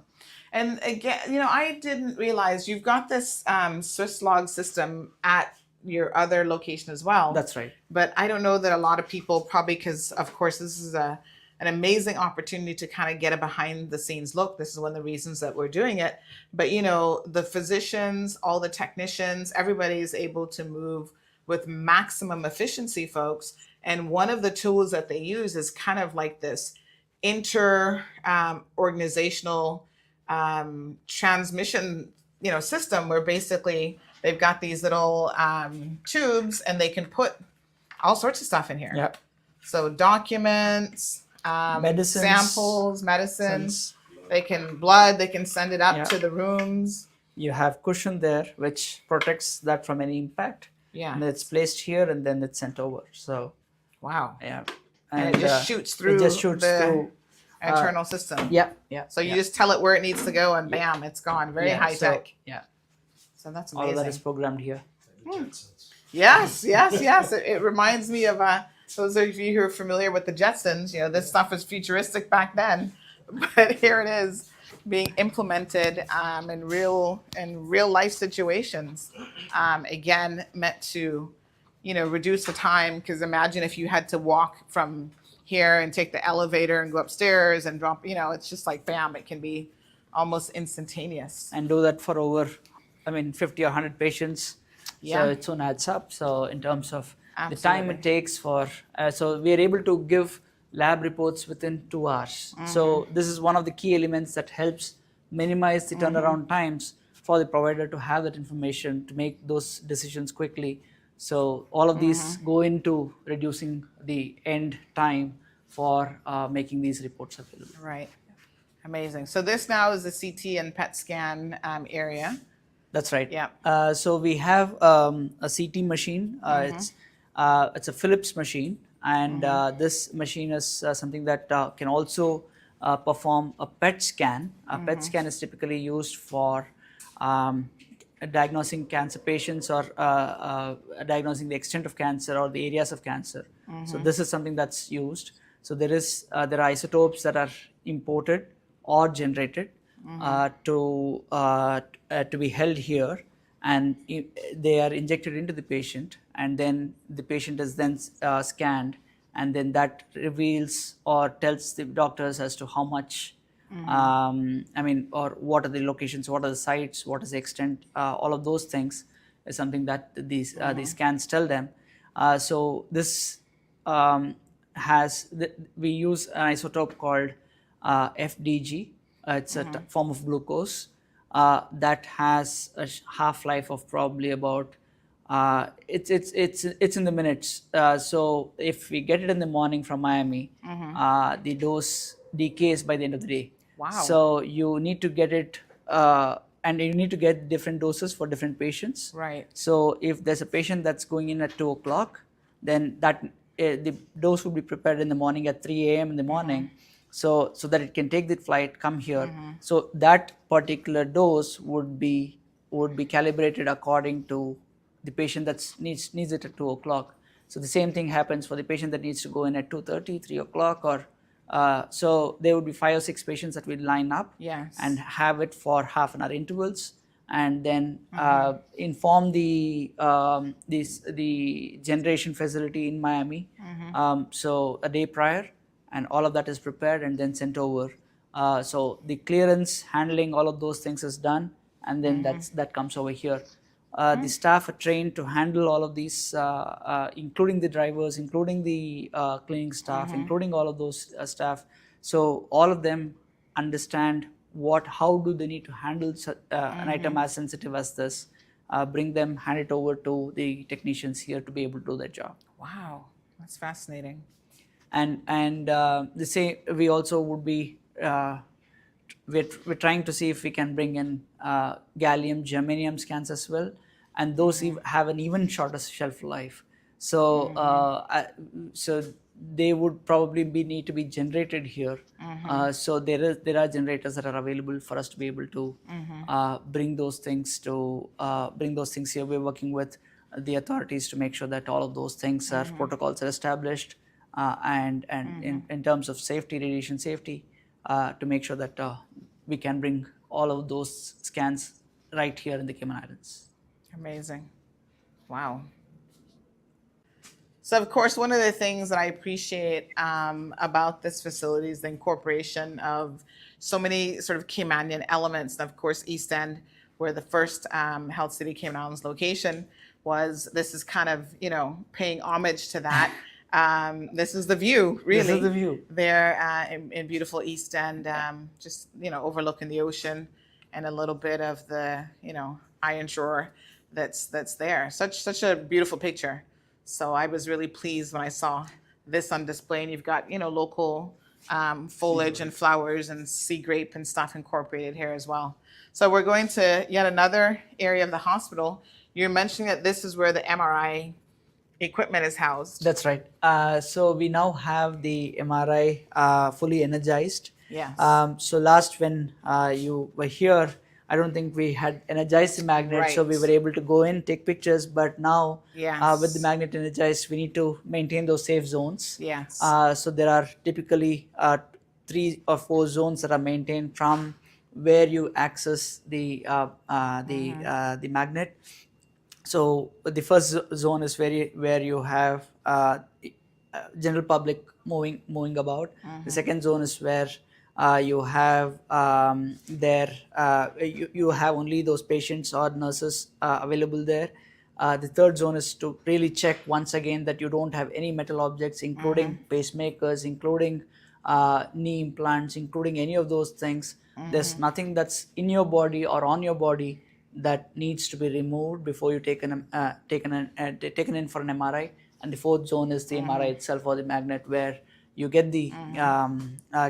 And again, I didn't realize you've got this Swiss log system at your other location as well. That's right. But I don't know that a lot of people, probably because, of course, this is an amazing opportunity to kind of get a behind the scenes look. This is one of the reasons that we're doing it. But, the physicians, all the technicians, everybody is able to move with maximum efficiency, folks. And one of the tools that they use is kind of like this organizational transmission, system where basically they've got these little tubes and they can put all sorts of stuff in here. Yep. So documents, medicines, samples, medicines, they can send it up to the rooms. You have cushion there, which protects that from any impact. Yeah. And it's placed here and then it's sent over. So. Wow. Yeah. And it just shoots through the internal system. Yeah. So you just tell it where it needs to go and bam, it's gone. Very high tech. Yeah. So that's amazing. All of that is programmed here. Yes. It reminds me of those of you who are familiar with the Jetsons. This stuff was futuristic back then, but here it is being implemented in real life situations. Again, meant to reduce the time, because imagine if you had to walk from here and take the elevator and go upstairs and drop, it's just like bam, it can be almost instantaneous. And do that for over, 50 or 100 patients. Yeah. So it soon adds up. So in terms of Absolutely. the time it takes for, so we are able to give lab reports within 2 hours. So this is one of the key elements that helps minimize the turnaround times for the provider to have that information to make those decisions quickly. So all of these go into reducing the end time for making these reports available. Right. Amazing. So this now is the CT and PET scan area. That's right. Yeah. So we have a CT machine. It's a Philips machine, and this machine is something that can also perform a PET scan. A PET scan is typically used for diagnosing cancer patients or diagnosing the extent of cancer or the areas of cancer. So this is something that's used. So there are isotopes that are imported or generated to be held here, and they are injected into the patient, and then the patient is then scanned, and then that reveals or tells the doctors as to how much or what are the locations, what are the sites, what is the extent, all of those things is something that these scans tell them. So this we use an isotope called FDG. It's a form of glucose that has a half-life of probably about it's in the minutes. So if we get it in the morning from Miami, the dose decays by the end of the day. Wow. So you need to get it, and you need to get different doses for different patients. Right. So if there's a patient that's going in at 2 o'clock, then the dose would be prepared in the morning at 3 a.m. in the morning, so that it can take the flight, come here. So that particular dose would be calibrated according to the patient that needs it at 2 o'clock. So the same thing happens for the patient that needs to go in at 2:30, 3 o'clock, or so there would be 5 or 6 patients that we line up and have it for half an hour intervals, and then inform the generation facility in Miami. So a day prior, and all of that is prepared and then sent over. So the clearance, handling, all of those things is done, and then that comes over here. The staff are trained to handle all of these, including the drivers, including the cleaning staff, including all of those staff. So all of them understand how do they need to handle an item as sensitive as this, bring them, hand it over to the technicians here to be able to do their job. Wow, that's fascinating. And the same, we also would be we're trying to see if we can bring in gallium germanium scans as well, and those have an even shorter shelf life. So so they would probably need to be generated here. So there are generators that are available for us to be able to bring those things here. We're working with the authorities to make sure that all of those things are protocols are established, and in terms of safety, radiation safety, to make sure that we can bring all of those scans right here in the Cayman Islands. Amazing. Wow. So, of course, one of the things that I appreciate about this facility is the incorporation of so many sort of Caymanian elements. And of course, East End, where the first Health City Cayman Islands location was, this is kind of, paying homage to that. This is the view, really. This is the view. There in beautiful East End, just, overlooking the ocean and a little bit of the, iron shore that's there. Such a beautiful picture. So I was really pleased when I saw this on display, and you've got, local foliage and flowers and sea grape and stuff incorporated here as well. So we're going to yet another area of the hospital. You're mentioning that this is where the MRI equipment is housed. That's right. So we now have the MRI fully energized. Yes. So last when you were here, I don't think we had energized the magnet, so we were able to go in, take pictures. But now, with the magnet energized, we need to maintain those safe zones. Yes. So there are typically 3 or 4 zones that are maintained from where you access the magnet. So the first zone is where you have general public moving about. The second zone is where you have you have only those patients or nurses available there. The third zone is to really check once again that you don't have any metal objects, including pacemakers, including knee implants, including any of those things. There's nothing that's in your body or on your body that needs to be removed before you taken in for an MRI. And the fourth zone is the MRI itself, or the magnet, where you get the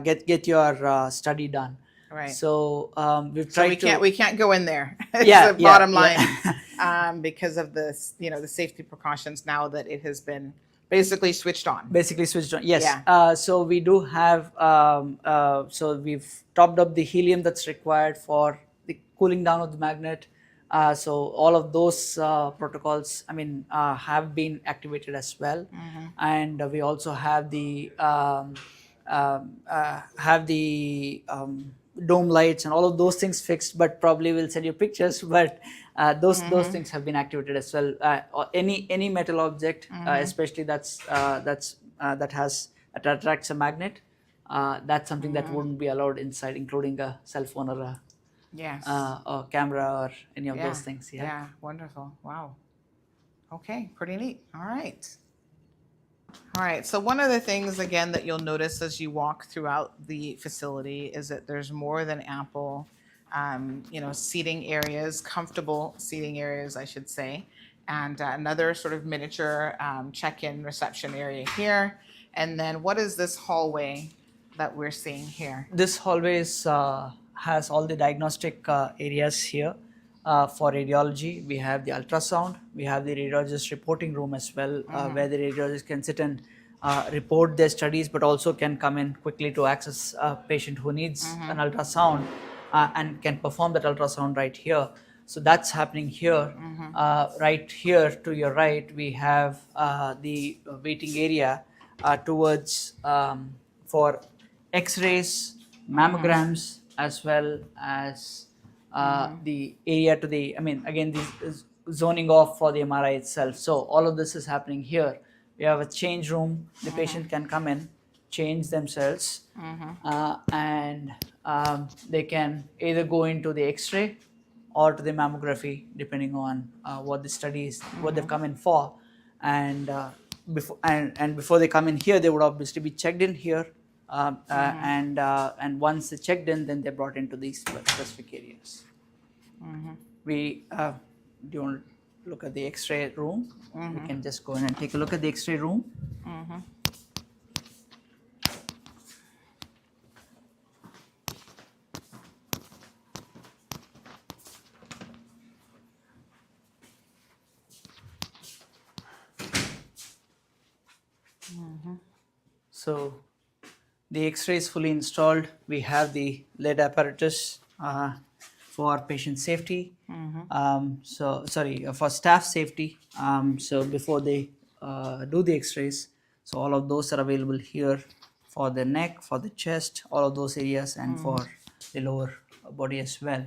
get your study done. Right. So we've tried we can't go in there. It's Yeah, the bottom line, yeah. Because of this, the safety precautions now that it has been basically switched on. Basically switched on. Yes. Yeah. So we do have. So we've topped up the helium that's required for the cooling down of the magnet. So all of those protocols, have been activated as well, and we also have the dome lights and all of those things fixed. But probably we'll send you pictures. But those things have been activated as well. Any metal object, especially that attracts a magnet, that's something that wouldn't be allowed inside, including a cell phone or a or camera or any of those things. Yeah, wonderful. Wow. Okay, pretty neat. All right. So one of the things, again, that you'll notice as you walk throughout the facility is that there's more than ample, seating areas, comfortable seating areas, I should say, and another sort of miniature check-in reception area here. And then what is this hallway that we're seeing here? This hallway has all the diagnostic areas here for radiology. We have the ultrasound. We have the radiologist reporting room as well, where the radiologist can sit and report their studies, but also can come in quickly to access a patient who needs an ultrasound and can perform that ultrasound right here. So that's happening here. Right here to your right, we have the waiting area towards for X-rays, mammograms, as well as the area to the, again, this zoning off for the MRI itself. So all of this is happening here. We have a change room. The patient can come in, change themselves, and they can either go into the X-ray or to the mammography, depending on what the study is, what they've come in for. And before they come in here, they would obviously be checked in here. And once they're checked in, then they're brought into these specific areas. We do you want to look at the X-ray room? Mhm. We can just go in and take a look at the X-ray room. Mhm. Mhm. So the X-ray is fully installed. We have the lead apparatus for patient safety. For staff safety. So before they do the X-rays, so all of those are available here for the neck, for the chest, all of those areas, and for the lower body as well.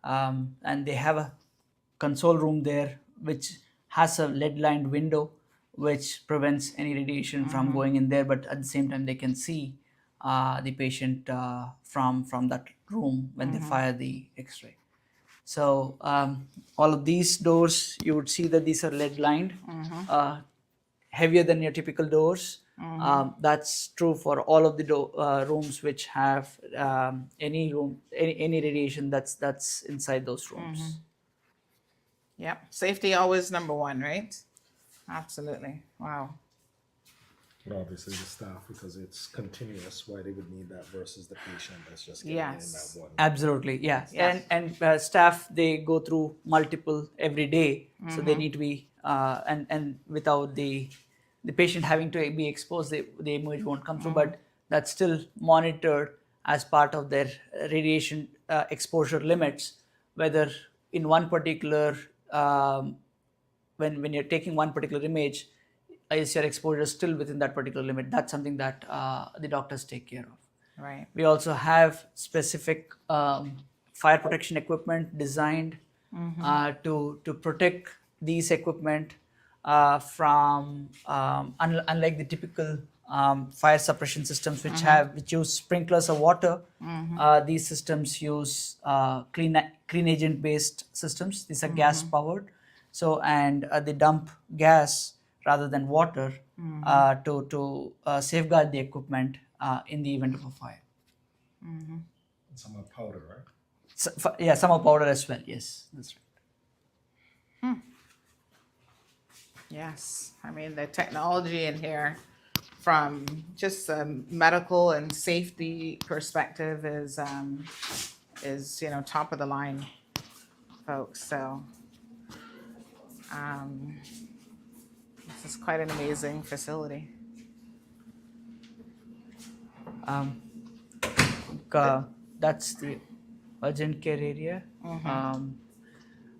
And they have a console room there which has a lead-lined window which prevents any radiation from going in there, but at the same time they can see the patient from that room when they fire the X-ray. So all of these doors, you would see that these are lead-lined, heavier than your typical doors. That's true for all of the rooms which have any radiation that's inside those rooms. Yep. Safety always number one, right? Absolutely. Wow. But obviously the staff, because it's continuous, why they would need that versus the patient that's just getting Yes. in that one. Absolutely, yeah. Yes. And staff, they go through multiple every day, so they need to be and without the patient having to be exposed, the image won't come through. But that's still monitored as part of their radiation exposure limits. Whether in one particular when you're taking one particular image, is your exposure still within that particular limit? That's something that the doctors take care of. Right. We also have specific fire protection equipment designed to protect these equipment from unlike the typical fire suppression systems which use sprinklers or water. These systems use clean agent based systems. These are gas powered, so and they dump gas rather than water to safeguard the equipment in the event of a fire. Some are powder, right? So, some are powder as well. Yes, that's right. Yes. I mean, the technology in here from just a medical and safety perspective is top of the line, folks. So this is quite an amazing facility. That's the urgent care area.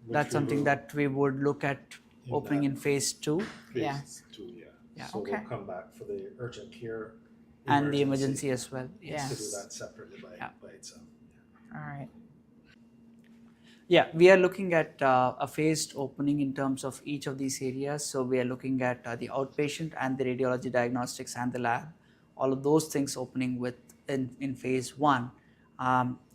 That's something that we would look at opening in phase 2. Yes. Yeah. So Okay. we'll come back for the urgent care And the emergency as well. Yes. To do that separately by itself. All right. Yeah, we are looking at a phased opening in terms of each of these areas. So we are looking at the outpatient and the radiology diagnostics and the lab. All of those things opening in phase 1.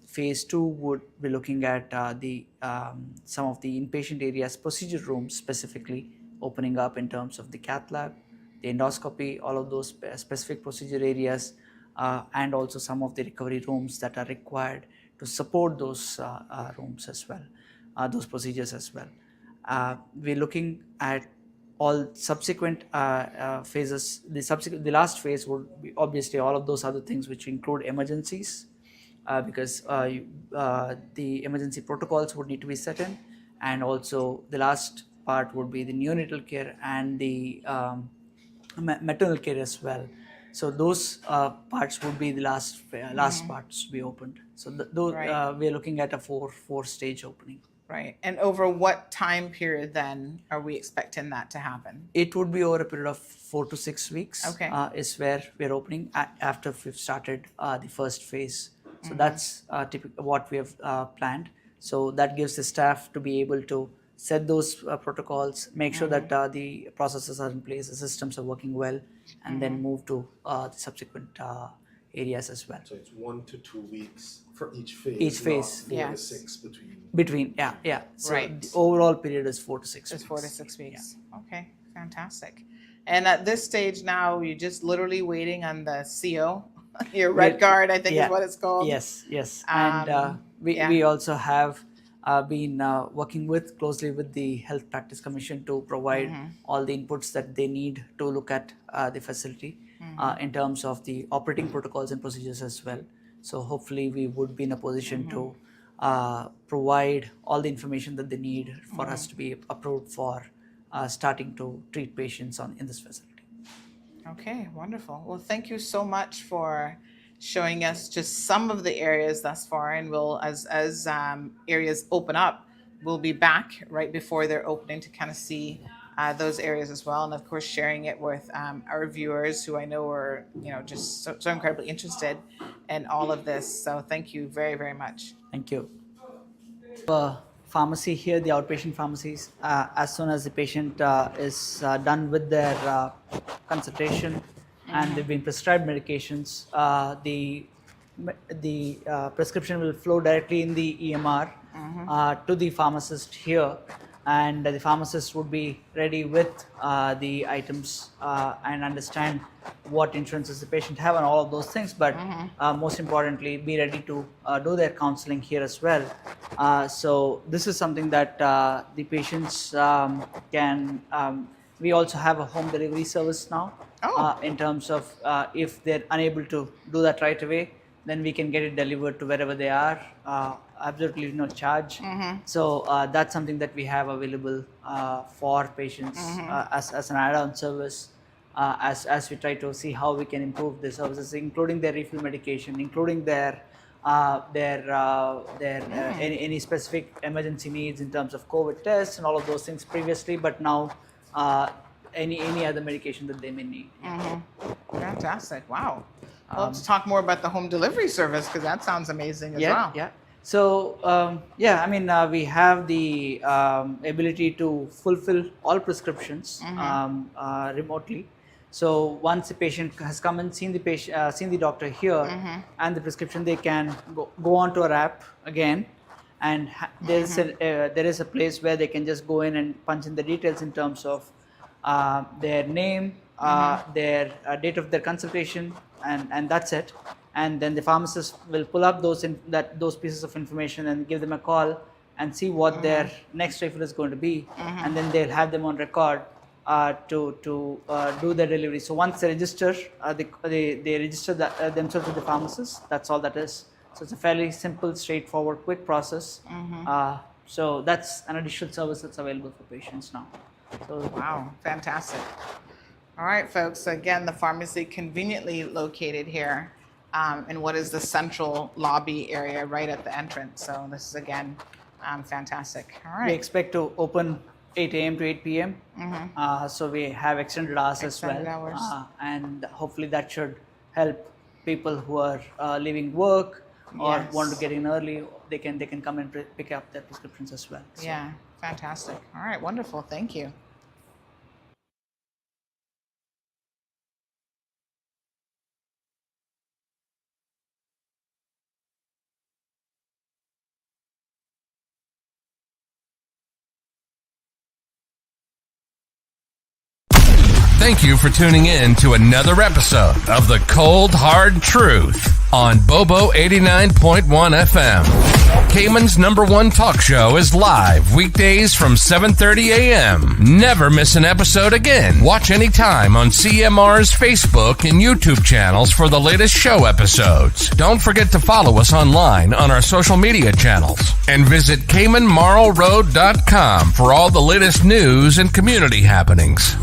Phase 2 would be looking at some of the inpatient areas, procedure rooms specifically opening up in terms of the cath lab, the endoscopy, all of those specific procedure areas, and also some of the recovery rooms that are required to support those rooms as well, those procedures as well. We're looking at all subsequent phases. The last phase would be obviously all of those other things, which include emergencies, because the emergency protocols would need to be set in, and also the last part would be the neonatal care and the maternal care as well. So those parts would be the last parts to be opened. So Right. we are looking at a four stage opening. Right. And over what time period then are we expecting that to happen? It would be over a period of 4 to 6 weeks. Okay. Is where we're opening after we've started the first phase. So that's what we have planned. So that gives the staff to be able to set those protocols, make sure that the processes are in place, the systems are working well, and then move to the subsequent areas as well. So it's 1 to 2 weeks for each phase. Each phase, not 4 to yes. 6 between. Yeah. So Right. the overall period is 4 to 6 It's weeks. 4 to 6 weeks. Okay, fantastic. And at this stage now, you're just literally waiting on the CO, your red card, I think is what it's called. Yes. And Yeah. we also have been working closely with the Health Practice Commission to provide all the inputs that they need to look at the facility in terms of the operating protocols and procedures as well. So hopefully we would be in a position to provide all the information that they need for us to be approved for starting to treat patients in this facility. Okay, wonderful. Well, thank you so much for showing us just some of the areas thus far, and we'll, as areas open up, we'll be back right before they're opening to kind of see those areas as well, and of course sharing it with our viewers, who I know are just so incredibly interested in all of this. So thank you very, very much. Thank you. Pharmacy here, the outpatient pharmacies, as soon as the patient is done with their consultation and they've been prescribed medications, the prescription will flow directly in the EMR to the pharmacist here, and the pharmacist would be ready with the items and understand what insurances the patient have and all of those things, but most importantly be ready to do their counseling here as well. So this is something that the patients can, we also have a home delivery service now. In terms of if they're unable to do that right away, then we can get it delivered to wherever they are, absolutely no charge. So that's something that we have available for patients as an add-on service, as we try to see how we can improve the services, including their refill medication, including their any specific emergency needs in terms of COVID tests and all of those things previously, but now any other medication that they may need. Fantastic. Wow. Well, let's talk more about the home delivery service, because that sounds amazing as well. Yeah. So I mean, we have the ability to fulfill all prescriptions remotely. So once the patient has come and seen the doctor here and the prescription, they can go onto our app again, and there is a place where they can just go in and punch in the details in terms of their name, their date of their consultation, and that's it. And then the pharmacist will pull up those pieces of information and give them a call and see what their next refill is going to be, and then they'll have them on record to do their delivery. So once they register, they register themselves with the pharmacist. That's all that is. So it's a fairly simple, straightforward, quick process. So that's an additional service that's available for patients now. So, wow, fantastic. All right, folks. So again, the pharmacy conveniently located here in what is the central lobby area right at the entrance. So this is, again, fantastic. All right. We expect to open 8 a.m. to 8 p.m. So we have extended hours as well. And hopefully that should help people who are leaving work or want to get in early. They can come and pick up their prescriptions as well. So. Yeah, fantastic. All right, wonderful. Thank you. Thank you for tuning in to another episode of The Cold Hard Truth on Bobo 89.1 FM. Cayman's #1 talk show is live weekdays from 7:30 a.m. Never miss an episode again. Watch anytime on CMR's Facebook and YouTube channels for the latest show episodes. Don't forget to follow us online on our social media channels. And visit CaymanMarlRoad.com for all the latest news and community happenings.